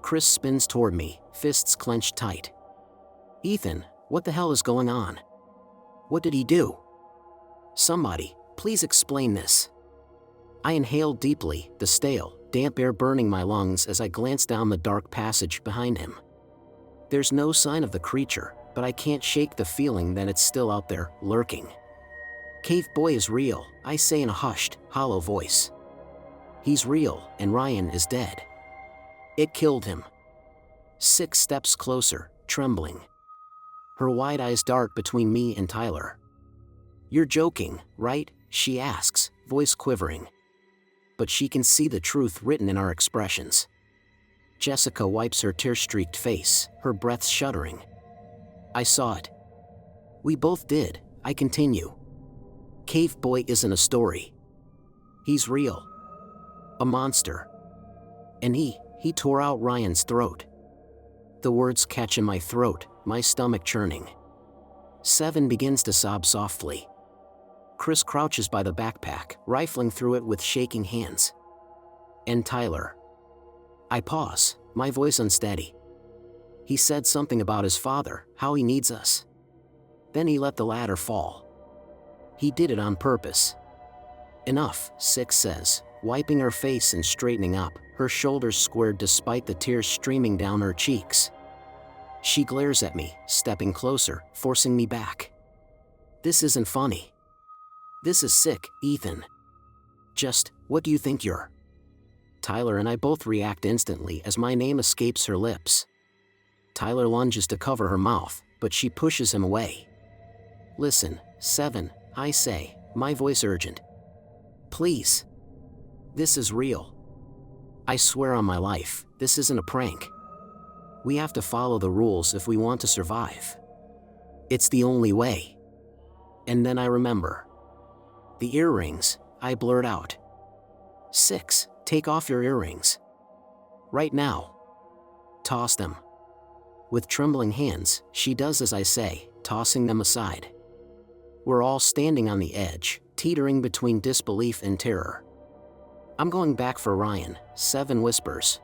Chris spins toward me, fists clenched tight. "Ethan, what the hell is going on? What did he do? Somebody, please explain this." I inhale deeply, the stale, damp air burning my lungs as I glance down the dark passage behind him. There's no sign of the creature, but I can't shake the feeling that it's still out there, lurking. "CAVEBOY is real," I say in a hushed, hollow voice. "He's real, and Ryan is dead. It killed him." Six steps closer, trembling. Her wide eyes dart between me and Tyler. "You're joking, right?" she asks, voice quivering. But she can see the truth written in our expressions. Jessica wipes her tear-streaked face, her breath shuddering. "I saw it. We both did," I continue. "CAVEBOY isn't a story. He's real. A monster. And he tore out Ryan's throat." The words catch in my throat, my stomach churning. Seven begins to sob softly. Chris crouches by the backpack, rifling through it with shaking hands. "And Tyler." I pause, my voice unsteady. "He said something about his father, how he needs us. Then he let the ladder fall. He did it on purpose." "Enough," Six says, wiping her face and straightening up, her shoulders squared despite the tears streaming down her cheeks. She glares at me, stepping closer, forcing me back. "This isn't funny. This is sick, Ethan. Just, what do you think you're?" Tyler and I both react instantly as my name escapes her lips. Tyler lunges to cover her mouth, but she pushes him away. "Listen, Seven," I say, my voice urgent. "Please. This is real. I swear on my life, this isn't a prank. We have to follow the rules if we want to survive. It's the only way." And then I remember. "The earrings," I blurt out. "Six, take off your earrings. Right now. Toss them." With trembling hands, she does as I say, tossing them aside. We're all standing on the edge, teetering between disbelief and terror. "I'm going back for Ryan," Seven whispers.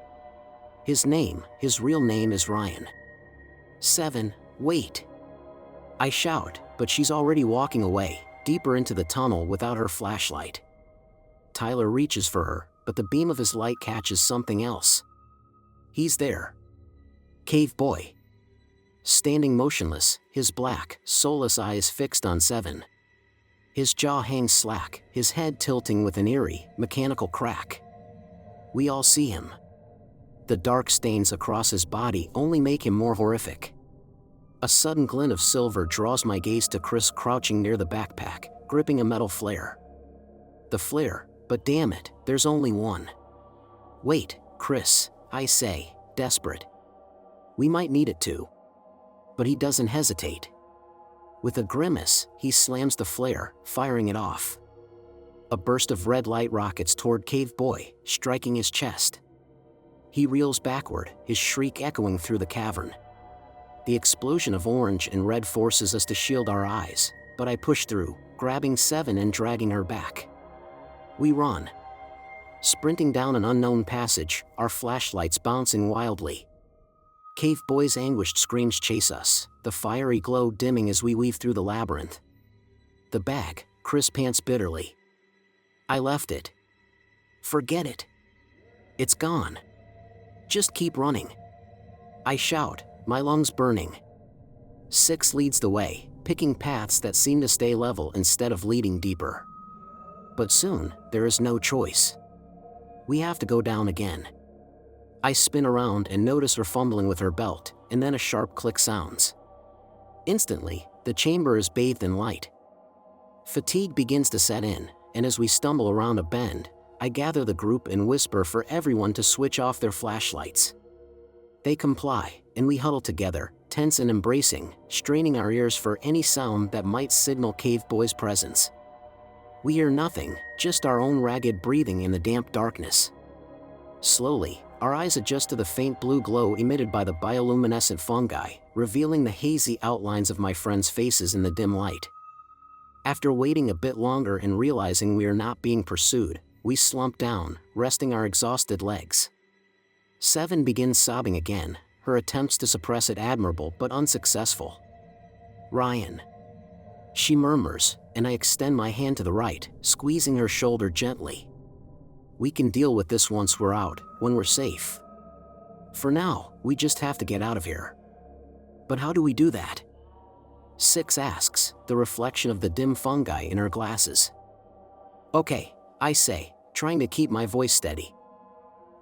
His real name is Ryan." "Seven, wait." I shout, but she's already walking away, deeper into the tunnel without her flashlight. Tyler reaches for her, but the beam of his light catches something else. He's there. CAVEBOY. Standing motionless, his black, soulless eyes fixed on Seven. His jaw hangs slack, his head tilting with an eerie, mechanical crack. We all see him. The dark stains across his body only make him more horrific. A sudden glint of silver draws my gaze to Chris crouching near the backpack, gripping a metal flare. The flare, but damn it, there's only one. Wait, Chris, I say, desperate. We might need it too. But he doesn't hesitate. With a grimace, he slams the flare, firing it off. A burst of red light rockets toward CAVEBOY, striking his chest. He reels backward, his shriek echoing through the cavern. The explosion of orange and red forces us to shield our eyes, but I push through, grabbing Seven and dragging her back. We run. Sprinting down an unknown passage, our flashlights bouncing wildly. CAVEBOY's anguished screams chase us, the fiery glow dimming as we weave through the labyrinth. The bag, Chris pants bitterly. I left it. Forget it. It's gone. Just keep running. I shout, my lungs burning. 6 leads the way, picking paths that seem to stay level instead of leading deeper. But soon, there is no choice. We have to go down again. I spin around and notice her fumbling with her belt, and then a sharp click sounds. Instantly, the chamber is bathed in light. Fatigue begins to set in, and as we stumble around a bend, I gather the group and whisper for everyone to switch off their flashlights. They comply, and we huddle together, tense and embracing, straining our ears for any sound that might signal CAVEBOY's presence. We hear nothing, just our own ragged breathing in the damp darkness. Slowly, our eyes adjust to the faint blue glow emitted by the bioluminescent fungi, revealing the hazy outlines of my friends' faces in the dim light. After waiting a bit longer and realizing we are not being pursued, we slump down, resting our exhausted legs. Seven begins sobbing again, her attempts to suppress it admirable but unsuccessful. Ryan. She murmurs, and I extend my hand to the right, squeezing her shoulder gently. We can deal with this once we're out, when we're safe. For now, we just have to get out of here. But how do we do that? 6 asks, the reflection of the dim fungi in her glasses. Okay, I say, trying to keep my voice steady.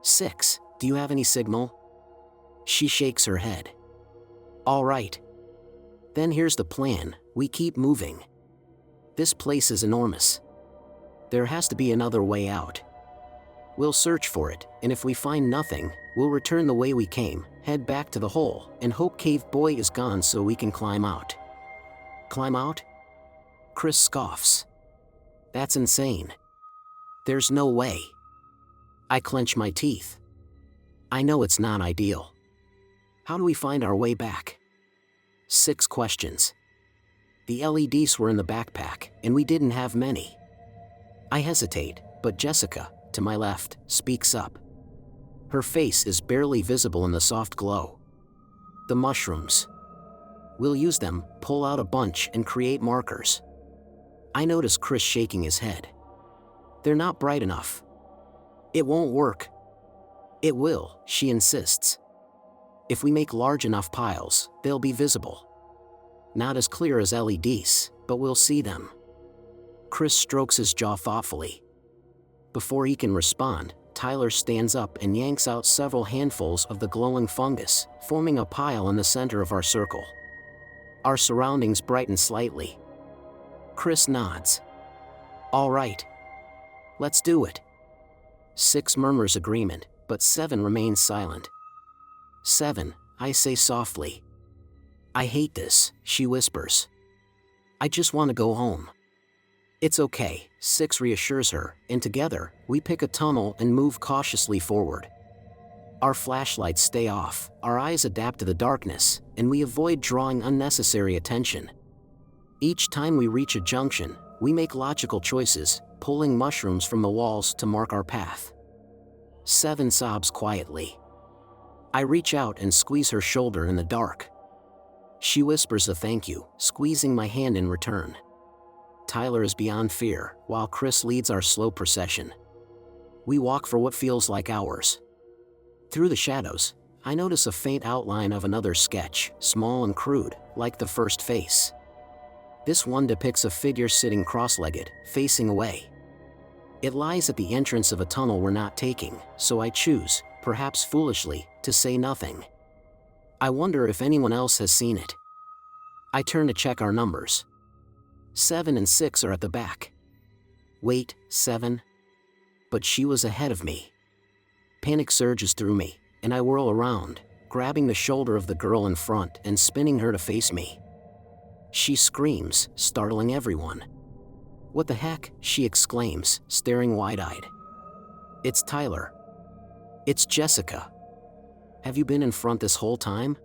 6, do you have any signal? She shakes her head. All right. Then here's the plan, we keep moving. This place is enormous. There has to be another way out. We'll search for it, and if we find nothing, we'll return the way we came, head back to the hole, and hope CAVEBOY is gone so we can climb out. Climb out? Chris scoffs. That's insane. There's no way. I clench my teeth. I know it's not ideal. How do we find our way back? 6 questions. The LEDs were in the backpack, and we didn't have many. I hesitate, but Jessica, to my left, speaks up. Her face is barely visible in the soft glow. The mushrooms. We'll use them, pull out a bunch, and create markers. I notice Chris shaking his head. They're not bright enough. It won't work. It will, she insists. If we make large enough piles, they'll be visible. Not as clear as LEDs, but we'll see them. Chris strokes his jaw thoughtfully. Before he can respond, Tyler stands up and yanks out several handfuls of the glowing fungus, forming a pile in the center of our circle. Our surroundings brighten slightly. Chris nods. All right. Let's do it. 6 murmurs agreement, but 7 remains silent. 7, I say softly. I hate this, she whispers. I just want to go home. It's okay, 6 reassures her, and together, we pick a tunnel and move cautiously forward. Our flashlights stay off, our eyes adapt to the darkness, and we avoid drawing unnecessary attention. Each time we reach a junction, we make logical choices, pulling mushrooms from the walls to mark our path. 7 sobs quietly. I reach out and squeeze her shoulder in the dark. She whispers a thank you, squeezing my hand in return. Tyler is beyond fear, while Chris leads our slow procession. We walk for what feels like hours. Through the shadows, I notice a faint outline of another sketch, small and crude, like the first face. This one depicts a figure sitting cross-legged, facing away. It lies at the entrance of a tunnel we're not taking, so I choose, perhaps foolishly, to say nothing. I wonder if anyone else has seen it. I turn to check our numbers. 7 and 6 are at the back. Wait, 7? But she was ahead of me. Panic surges through me, and I whirl around, grabbing the shoulder of the girl in front and spinning her to face me. She screams, startling everyone. "What the heck?" she exclaims, staring wide-eyed. "It's Tyler. It's Jessica. Have you been in front this whole time?"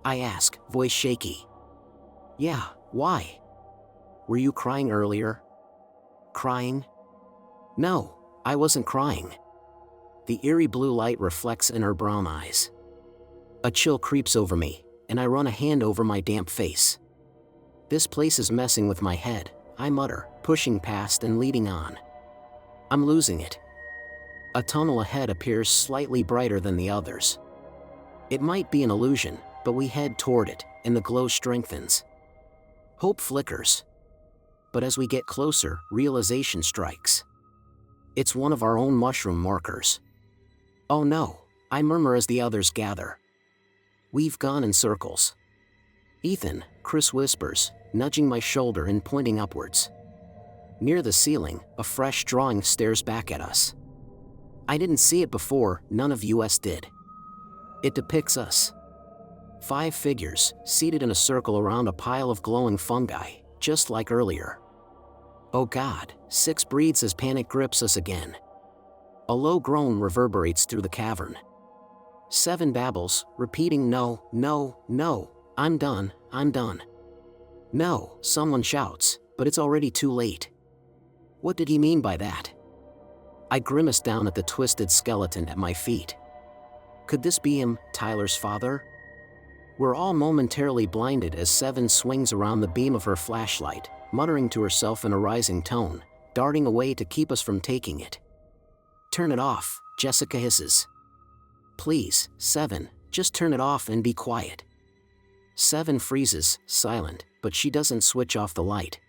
I ask, voice shaky. "Yeah, why? Were you crying earlier?" "Crying? No, I wasn't crying." The eerie blue light reflects in her brown eyes. A chill creeps over me, and I run a hand over my damp face. "This place is messing with my head," I mutter, pushing past and leading on. I'm losing it. A tunnel ahead appears slightly brighter than the others. It might be an illusion, but we head toward it, and the glow strengthens. Hope flickers. But as we get closer, realization strikes. It's one of our own mushroom markers. "Oh no," I murmur as the others gather. "We've gone in circles." "Ethan," Chris whispers, nudging my shoulder and pointing upwards. Near the ceiling, a fresh drawing stares back at us. I didn't see it before, none of us did. It depicts us. 5 figures, seated in a circle around a pile of glowing fungi, just like earlier. "Oh God," 6 breathes as panic grips us again. A low groan reverberates through the cavern. 7 babbles, repeating, "No, no, no, I'm done, I'm done." "No," someone shouts, but it's already too late. What did he mean by that? I grimace down at the twisted skeleton at my feet. Could this be him, Tyler's father? We're all momentarily blinded as 7 swings around the beam of her flashlight, muttering to herself in a rising tone, darting away to keep us from taking it. "Turn it off," Jessica hisses. "Please, 7, just turn it off and be quiet." 7 freezes, silent, but she doesn't switch off the light.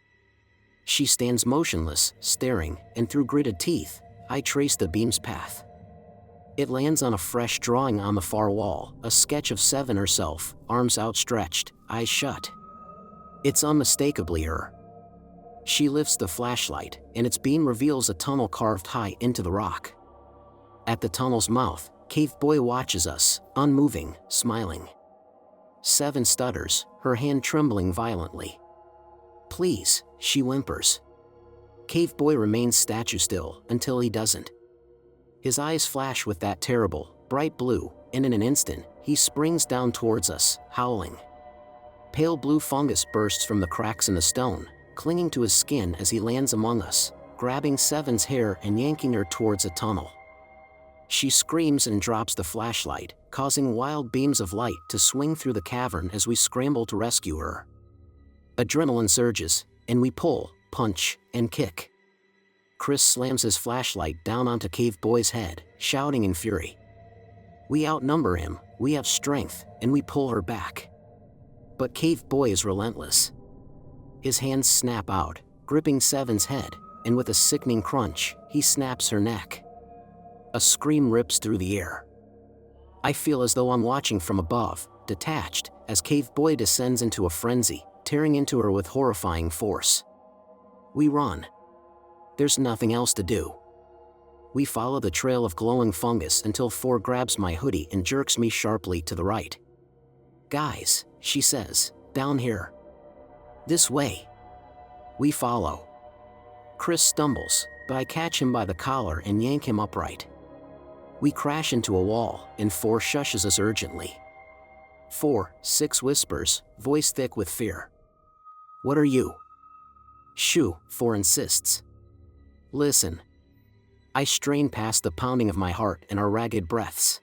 She stands motionless, staring, and through gritted teeth, I trace the beam's path. It lands on a fresh drawing on the far wall, a sketch of 7 herself, arms outstretched, eyes shut. It's unmistakably her. She lifts the flashlight, and its beam reveals a tunnel carved high into the rock. At the tunnel's mouth, CAVEBOY watches us, unmoving, smiling. 7 stutters, her hand trembling violently. "Please," she whimpers. CAVEBOY remains statue still until he doesn't. His eyes flash with that terrible, bright blue, and in an instant, he springs down towards us, howling. Pale blue fungus bursts from the cracks in the stone, clinging to his skin as he lands among us, grabbing 7's hair and yanking her towards a tunnel. She screams and drops the flashlight, causing wild beams of light to swing through the cavern as we scramble to rescue her. Adrenaline surges, and we pull, punch, and kick. Chris slams his flashlight down onto CAVEBOY's head, shouting in fury. We outnumber him, we have strength, and we pull her back. But CAVEBOY is relentless. His hands snap out, gripping 7's head, and with a sickening crunch, he snaps her neck. A scream rips through the air. I feel as though I'm watching from above, detached, as CAVEBOY descends into a frenzy, tearing into her with horrifying force. We run. There's nothing else to do. We follow the trail of glowing fungus until 4 grabs my hoodie and jerks me sharply to the right. "Guys," she says, "down here. This way." We follow. Chris stumbles, but I catch him by the collar and yank him upright. We crash into a wall, and 4 shushes us urgently. 4, 6 whispers, voice thick with fear. "What are you?" "Shoo," 4 insists. "Listen." I strain past the pounding of my heart and our ragged breaths.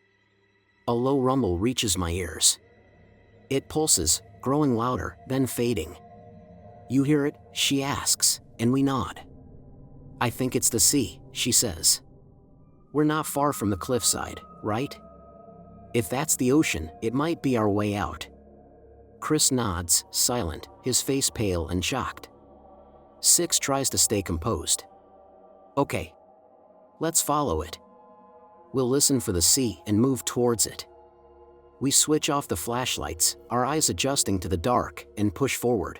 A low rumble reaches my ears. It pulses, growing louder, then fading. "You hear it?" she asks, and we nod. "I think it's the sea," she says. "We're not far from the cliffside, right? If that's the ocean, it might be our way out." Chris nods, silent, his face pale and shocked. 6 tries to stay composed. Okay. Let's follow it. We'll listen for the sea and move towards it. We switch off the flashlights, our eyes adjusting to the dark, and push forward.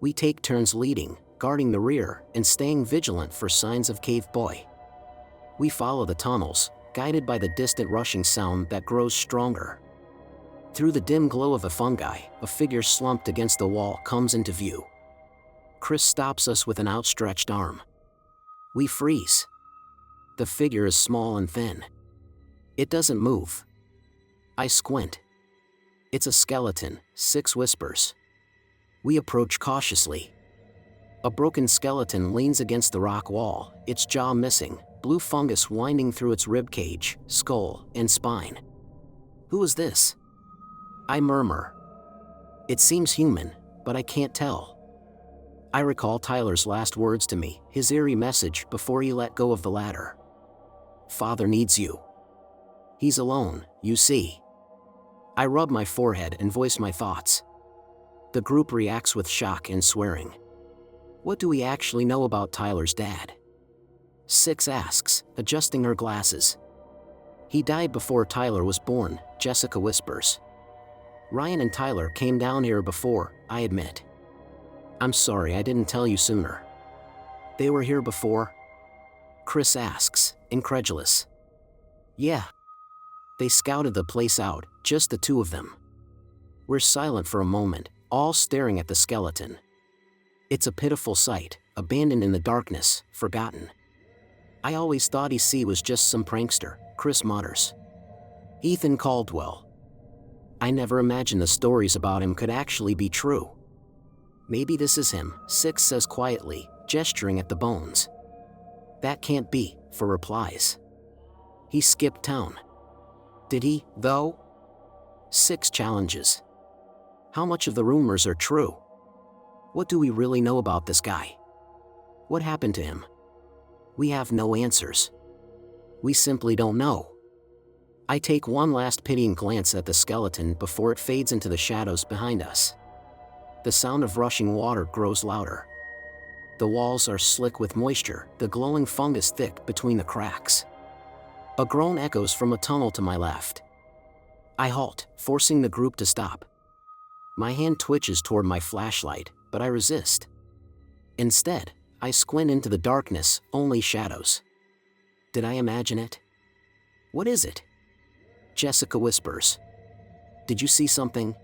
We take turns leading, guarding the rear, and staying vigilant for signs of Cave Boy. We follow the tunnels, guided by the distant rushing sound that grows stronger. Through the dim glow of the fungi, a figure slumped against the wall comes into view. Chris stops us with an outstretched arm. We freeze. The figure is small and thin. It doesn't move. I squint. It's a skeleton, Six whispers. We approach cautiously. A broken skeleton leans against the rock wall, its jaw missing, blue fungus winding through its ribcage, skull, and spine. Who is this? I murmur. It seems human, but I can't tell. I recall Tyler's last words to me, his eerie message before he let go of the ladder. Father needs you. He's alone, you see. I rub my forehead and voice my thoughts. The group reacts with shock and swearing. What do we actually know about Tyler's dad? Six asks, adjusting her glasses. He died before Tyler was born, Jessica whispers. Ryan and Tyler came down here before, I admit. I'm sorry I didn't tell you sooner. They were here before? Chris asks, incredulous. Yeah. They scouted the place out, just the two of them. We're silent for a moment, all staring at the skeleton. It's a pitiful sight, abandoned in the darkness, forgotten. I always thought EC was just some prankster, Chris mutters. Ethan Caldwell. I never imagined the stories about him could actually be true. Maybe this is him, Six says quietly, gesturing at the bones. That can't be, for replies. He skipped town. Did he, though? Six challenges. How much of the rumors are true? What do we really know about this guy? What happened to him? We have no answers. We simply don't know. I take one last pitying glance at the skeleton before it fades into the shadows behind us. The sound of rushing water grows louder. The walls are slick with moisture, the glowing fungus thick between the cracks. A groan echoes from a tunnel to my left. I halt, forcing the group to stop. My hand twitches toward my flashlight, but I resist. Instead, I squint into the darkness, only shadows. Did I imagine it? What is it? Jessica whispers. Did you see something?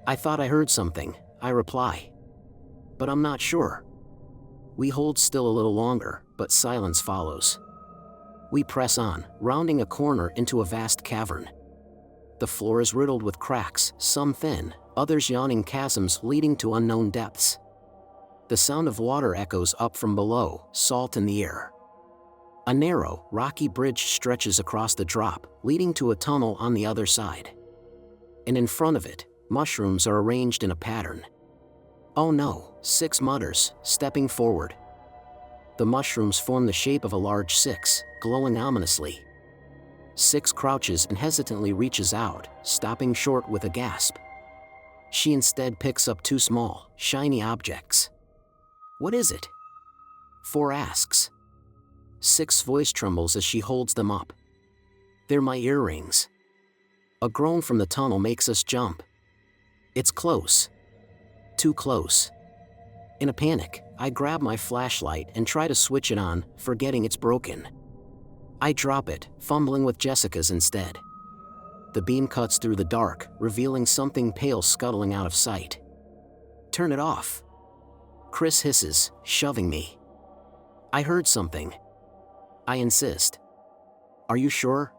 I thought I heard something, I reply. But I'm not sure. We hold still a little longer, but silence follows. We press on, rounding a corner into a vast cavern. The floor is riddled with cracks, some thin, others yawning chasms leading to unknown depths. The sound of water echoes up from below, salt in the air. A narrow, rocky bridge stretches across the drop, leading to a tunnel on the other side. And in front of it, mushrooms are arranged in a pattern. Oh no, Six mutters, stepping forward. The mushrooms form the shape of a large six, glowing ominously. Six crouches and hesitantly reaches out, stopping short with a gasp. She instead picks up two small, shiny objects. What is it? Four asks. Six's voice trembles as she holds them up. They're my earrings. A groan from the tunnel makes us jump. It's close. Too close. In a panic, I grab my flashlight and try to switch it on, forgetting it's broken. I drop it, fumbling with Jessica's instead. The beam cuts through the dark, revealing something pale scuttling out of sight. Turn it off. Chris hisses, shoving me. I heard something. I insist. Are you sure?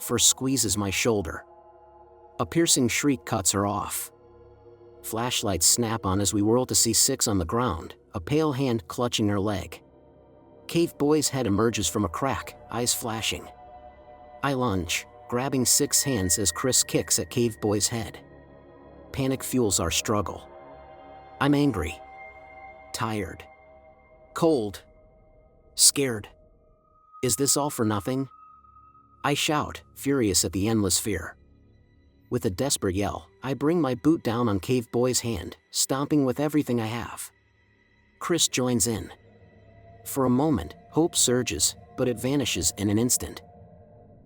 First squeezes my shoulder. A piercing shriek cuts her off. Flashlights snap on as we whirl to see Six on the ground, a pale hand clutching her leg. Cave Boy's head emerges from a crack, eyes flashing. I lunge, grabbing Six's hands as Chris kicks at Cave Boy's head. Panic fuels our struggle. I'm angry. Tired. Cold. Scared. Is this all for nothing? I shout, furious at the endless fear. With a desperate yell, I bring my boot down on Cave Boy's hand, stomping with everything I have. Chris joins in. For a moment, hope surges, but it vanishes in an instant.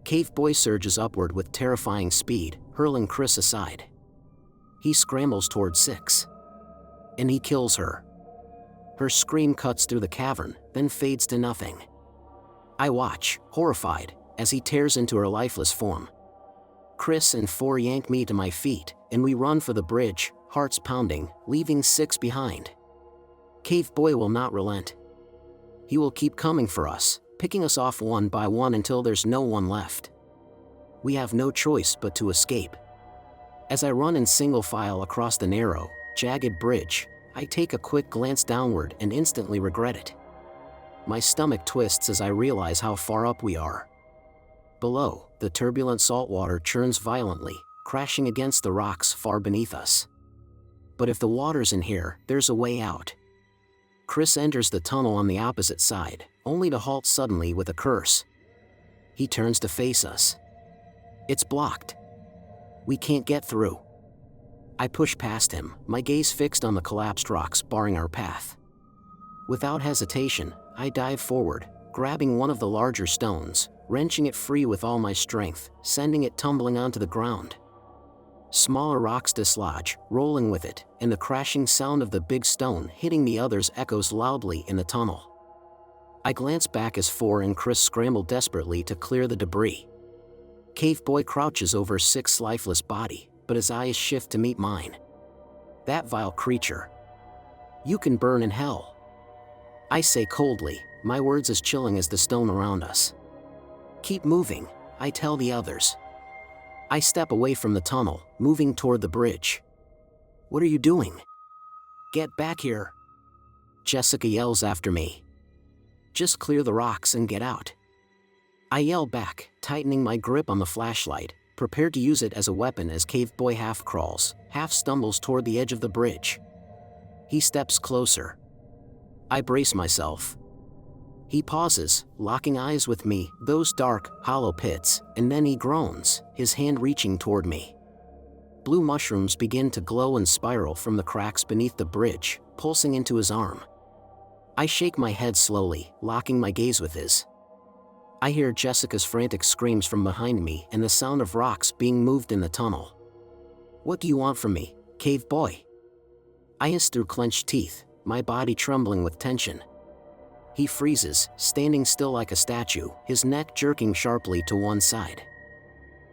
Caveboy surges upward with terrifying speed, hurling Chris aside. He scrambles toward 6. And he kills her. Her scream cuts through the cavern, then fades to nothing. I watch, horrified, as he tears into her lifeless form. Chris and 4 yank me to my feet, and we run for the bridge, hearts pounding, leaving 6 behind. Caveboy will not relent. He will keep coming for us, picking us off one by one until there's no one left. We have no choice but to escape. As I run in single file across the narrow, jagged bridge, I take a quick glance downward and instantly regret it. My stomach twists as I realize how far up we are. Below, the turbulent salt water churns violently, crashing against the rocks far beneath us. But if the water's in here, there's a way out. Chris enters the tunnel on the opposite side, only to halt suddenly with a curse. He turns to face us. It's blocked. We can't get through. I push past him, my gaze fixed on the collapsed rocks barring our path. Without hesitation, I dive forward, grabbing one of the larger stones, wrenching it free with all my strength, sending it tumbling onto the ground. Smaller rocks dislodge, rolling with it, and the crashing sound of the big stone hitting the others echoes loudly in the tunnel. I glance back as 4 and Chris scramble desperately to clear the debris. Caveboy crouches over 6's lifeless body, but his eyes shift to meet mine. That vile creature. You can burn in hell. I say coldly, my words as chilling as the stone around us. Keep moving, I tell the others. I step away from the tunnel, moving toward the bridge. What are you doing? Get back here. Jessica yells after me. Just clear the rocks and get out. I yell back, tightening my grip on the flashlight, prepared to use it as a weapon as Caveboy half crawls, half stumbles toward the edge of the bridge. He steps closer. I brace myself. He pauses, locking eyes with me, those dark, hollow pits, and then he groans, his hand reaching toward me. Blue mushrooms begin to glow and spiral from the cracks beneath the bridge, pulsing into his arm. I shake my head slowly, locking my gaze with his. I hear Jessica's frantic screams from behind me and the sound of rocks being moved in the tunnel. What do you want from me, Caveboy? I hiss through clenched teeth, my body trembling with tension. He freezes, standing still like a statue, his neck jerking sharply to one side.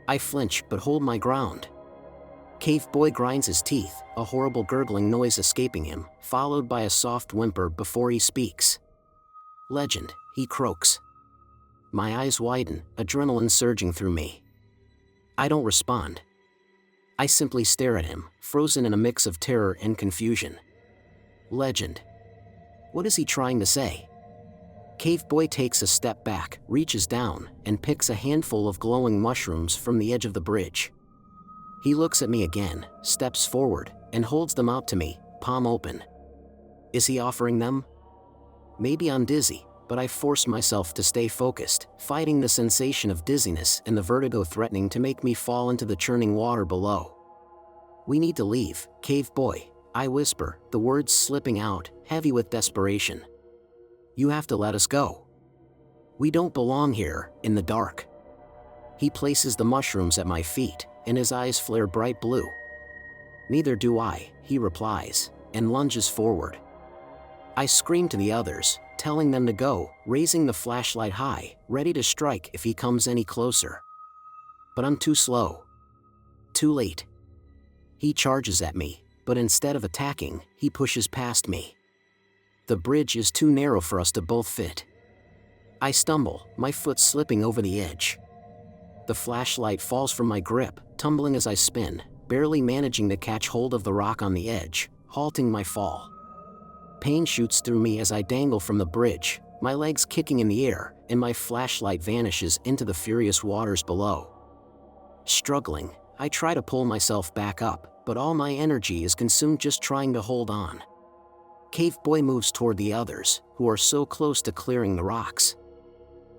I flinch but hold my ground. Caveboy grinds his teeth, a horrible gurgling noise escaping him, followed by a soft whimper before he speaks. Legend, he croaks. My eyes widen, adrenaline surging through me. I don't respond. I simply stare at him, frozen in a mix of terror and confusion. Legend. What is he trying to say? Caveboy takes a step back, reaches down, and picks a handful of glowing mushrooms from the edge of the bridge. He looks at me again, steps forward, and holds them out to me, palm open. Is he offering them? Maybe I'm dizzy, but I force myself to stay focused, fighting the sensation of dizziness and the vertigo threatening to make me fall into the churning water below. We need to leave, Caveboy, I whisper, the words slipping out, heavy with desperation. You have to let us go. We don't belong here, in the dark. He places the mushrooms at my feet, and his eyes flare bright blue. Neither do I, he replies, and lunges forward. I scream to the others, telling them to go, raising the flashlight high, ready to strike if he comes any closer. But I'm too slow. Too late. He charges at me, but instead of attacking, he pushes past me. The bridge is too narrow for us to both fit. I stumble, my foot slipping over the edge. The flashlight falls from my grip, tumbling as I spin, barely managing to catch hold of the rock on the edge, halting my fall. Pain shoots through me as I dangle from the bridge, my legs kicking in the air, and my flashlight vanishes into the furious waters below. Struggling, I try to pull myself back up, but all my energy is consumed just trying to hold on. Caveboy moves toward the others, who are so close to clearing the rocks.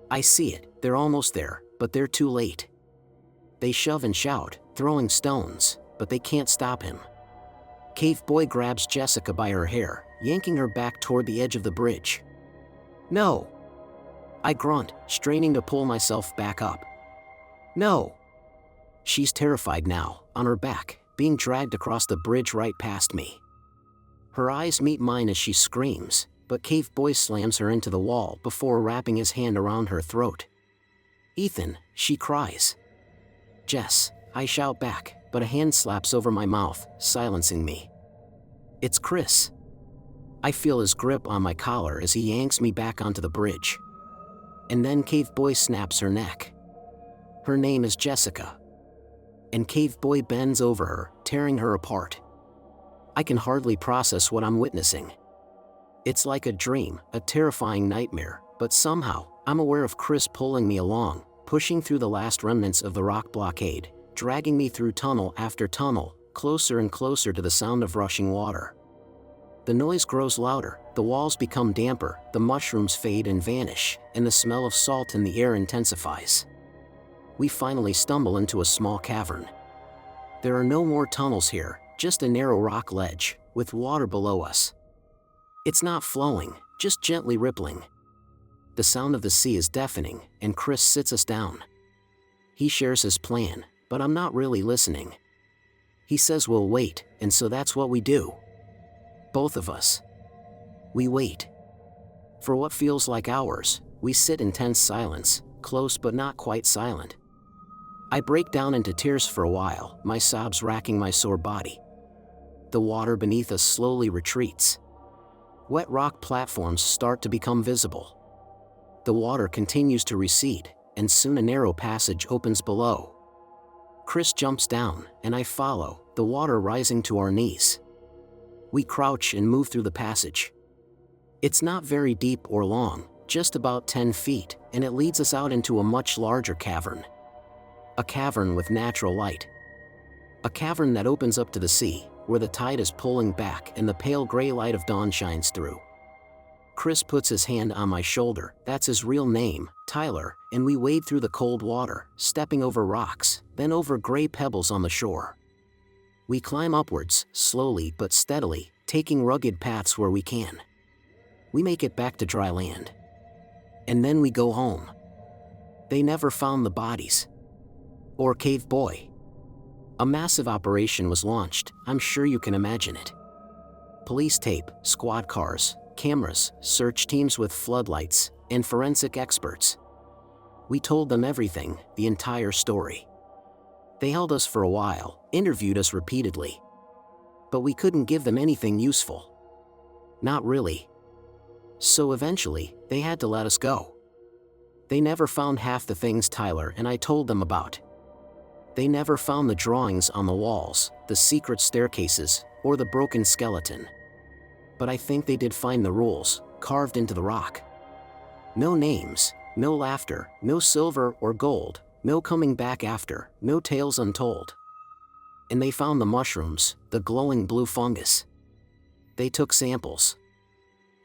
I see it, they're almost there, but they're too late. They shove and shout, throwing stones, but they can't stop him. Caveboy grabs Jessica by her hair, yanking her back toward the edge of the bridge. No. I grunt, straining to pull myself back up. No. She's terrified now, on her back, being dragged across the bridge right past me. Her eyes meet mine as she screams, but CAVEBOY slams her into the wall before wrapping his hand around her throat. Ethan, she cries. Jess, I shout back, but a hand slaps over my mouth, silencing me. It's Chris. I feel his grip on my collar as he yanks me back onto the bridge. And then CAVEBOY snaps her neck. Her name is Jessica. And CAVEBOY bends over her, tearing her apart. I can hardly process what I'm witnessing. It's like a dream, a terrifying nightmare, but somehow, I'm aware of Chris pulling me along, pushing through the last remnants of the rock blockade, dragging me through tunnel after tunnel, closer and closer to the sound of rushing water. The noise grows louder, the walls become damper, the mushrooms fade and vanish, and the smell of salt in the air intensifies. We finally stumble into a small cavern. There are no more tunnels here, just a narrow rock ledge, with water below us. It's not flowing, just gently rippling. The sound of the sea is deafening, and Chris sits us down. He shares his plan, but I'm not really listening. He says we'll wait, and so that's what we do. Both of us. We wait. For what feels like hours, we sit in tense silence, close but not quite silent. I break down into tears for a while, my sobs racking my sore body. The water beneath us slowly retreats. Wet rock platforms start to become visible. The water continues to recede, and soon a narrow passage opens below. Chris jumps down, and I follow, the water rising to our knees. We crouch and move through the passage. It's not very deep or long, just about 10 feet, and it leads us out into a much larger cavern. A cavern with natural light. A cavern that opens up to the sea, where the tide is pulling back and the pale gray light of dawn shines through. Chris puts his hand on my shoulder, that's his real name, Tyler, and we wade through the cold water, stepping over rocks, then over gray pebbles on the shore. We climb upwards, slowly but steadily, taking rugged paths where we can. We make it back to dry land. And then we go home. They never found the bodies. Or CAVEBOY. A massive operation was launched, I'm sure you can imagine it. Police tape, squad cars, cameras, search teams with floodlights, and forensic experts. We told them everything, the entire story. They held us for a while, interviewed us repeatedly. But we couldn't give them anything useful. Not really. So eventually, they had to let us go. They never found half the things Tyler and I told them about. They never found the drawings on the walls, the secret staircases, or the broken skeleton. But I think they did find the rules, carved into the rock. No names, no laughter, no silver or gold, no coming back after, no tales untold. And they found the mushrooms, the glowing blue fungus. They took samples.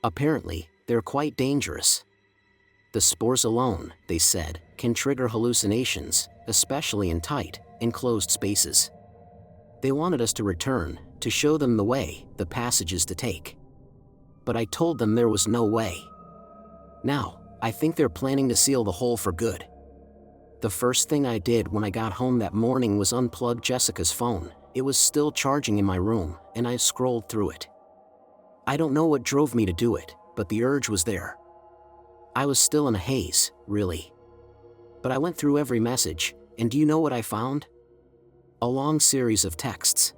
Apparently, they're quite dangerous. The spores alone, they said, can trigger hallucinations, especially in tight, enclosed spaces. They wanted us to return, to show them the way, the passages to take. But I told them there was no way. Now, I think they're planning to seal the hole for good. The first thing I did when I got home that morning was unplug Jessica's phone. It was still charging in my room, and I scrolled through it. I don't know what drove me to do it, but the urge was there. I was still in a haze, really. But I went through every message, and do you know what I found? A long series of texts.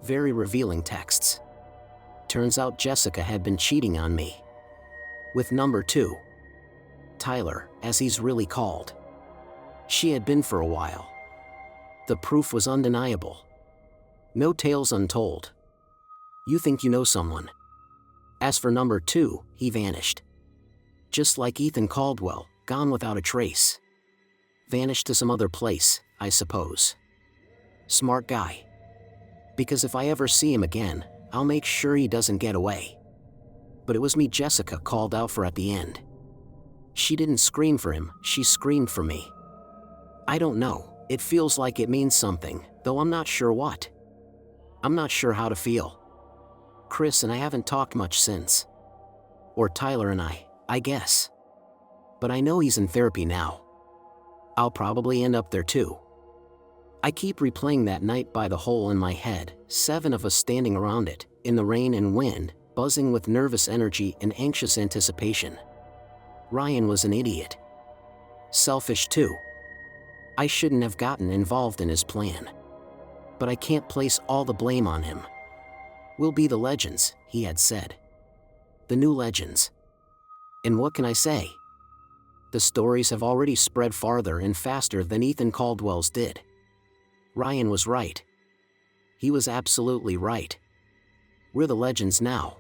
Very revealing texts. Turns out Jessica had been cheating on me. With number 2. Tyler, as he's really called. She had been for a while. The proof was undeniable. No tales untold. You think you know someone. As for number 2, he vanished. Just like Ethan Caldwell, gone without a trace. Vanished to some other place, I suppose. Smart guy. Because if I ever see him again, I'll make sure he doesn't get away. But it was me Jessica called out for at the end. She didn't scream for him, she screamed for me. I don't know, it feels like it means something, though I'm not sure what. I'm not sure how to feel. Chris and I haven't talked much since. Or Tyler and I I guess. But I know he's in therapy now. I'll probably end up there too. I keep replaying that night by the hole in my head, 7 of us standing around it, in the rain and wind, buzzing with nervous energy and anxious anticipation. Ryan was an idiot. Selfish too. I shouldn't have gotten involved in his plan. But I can't place all the blame on him. We'll be the legends, he had said. The new legends. And what can I say? The stories have already spread farther and faster than Ethan Caldwell's did. Ryan was right. He was absolutely right. We're the legends now.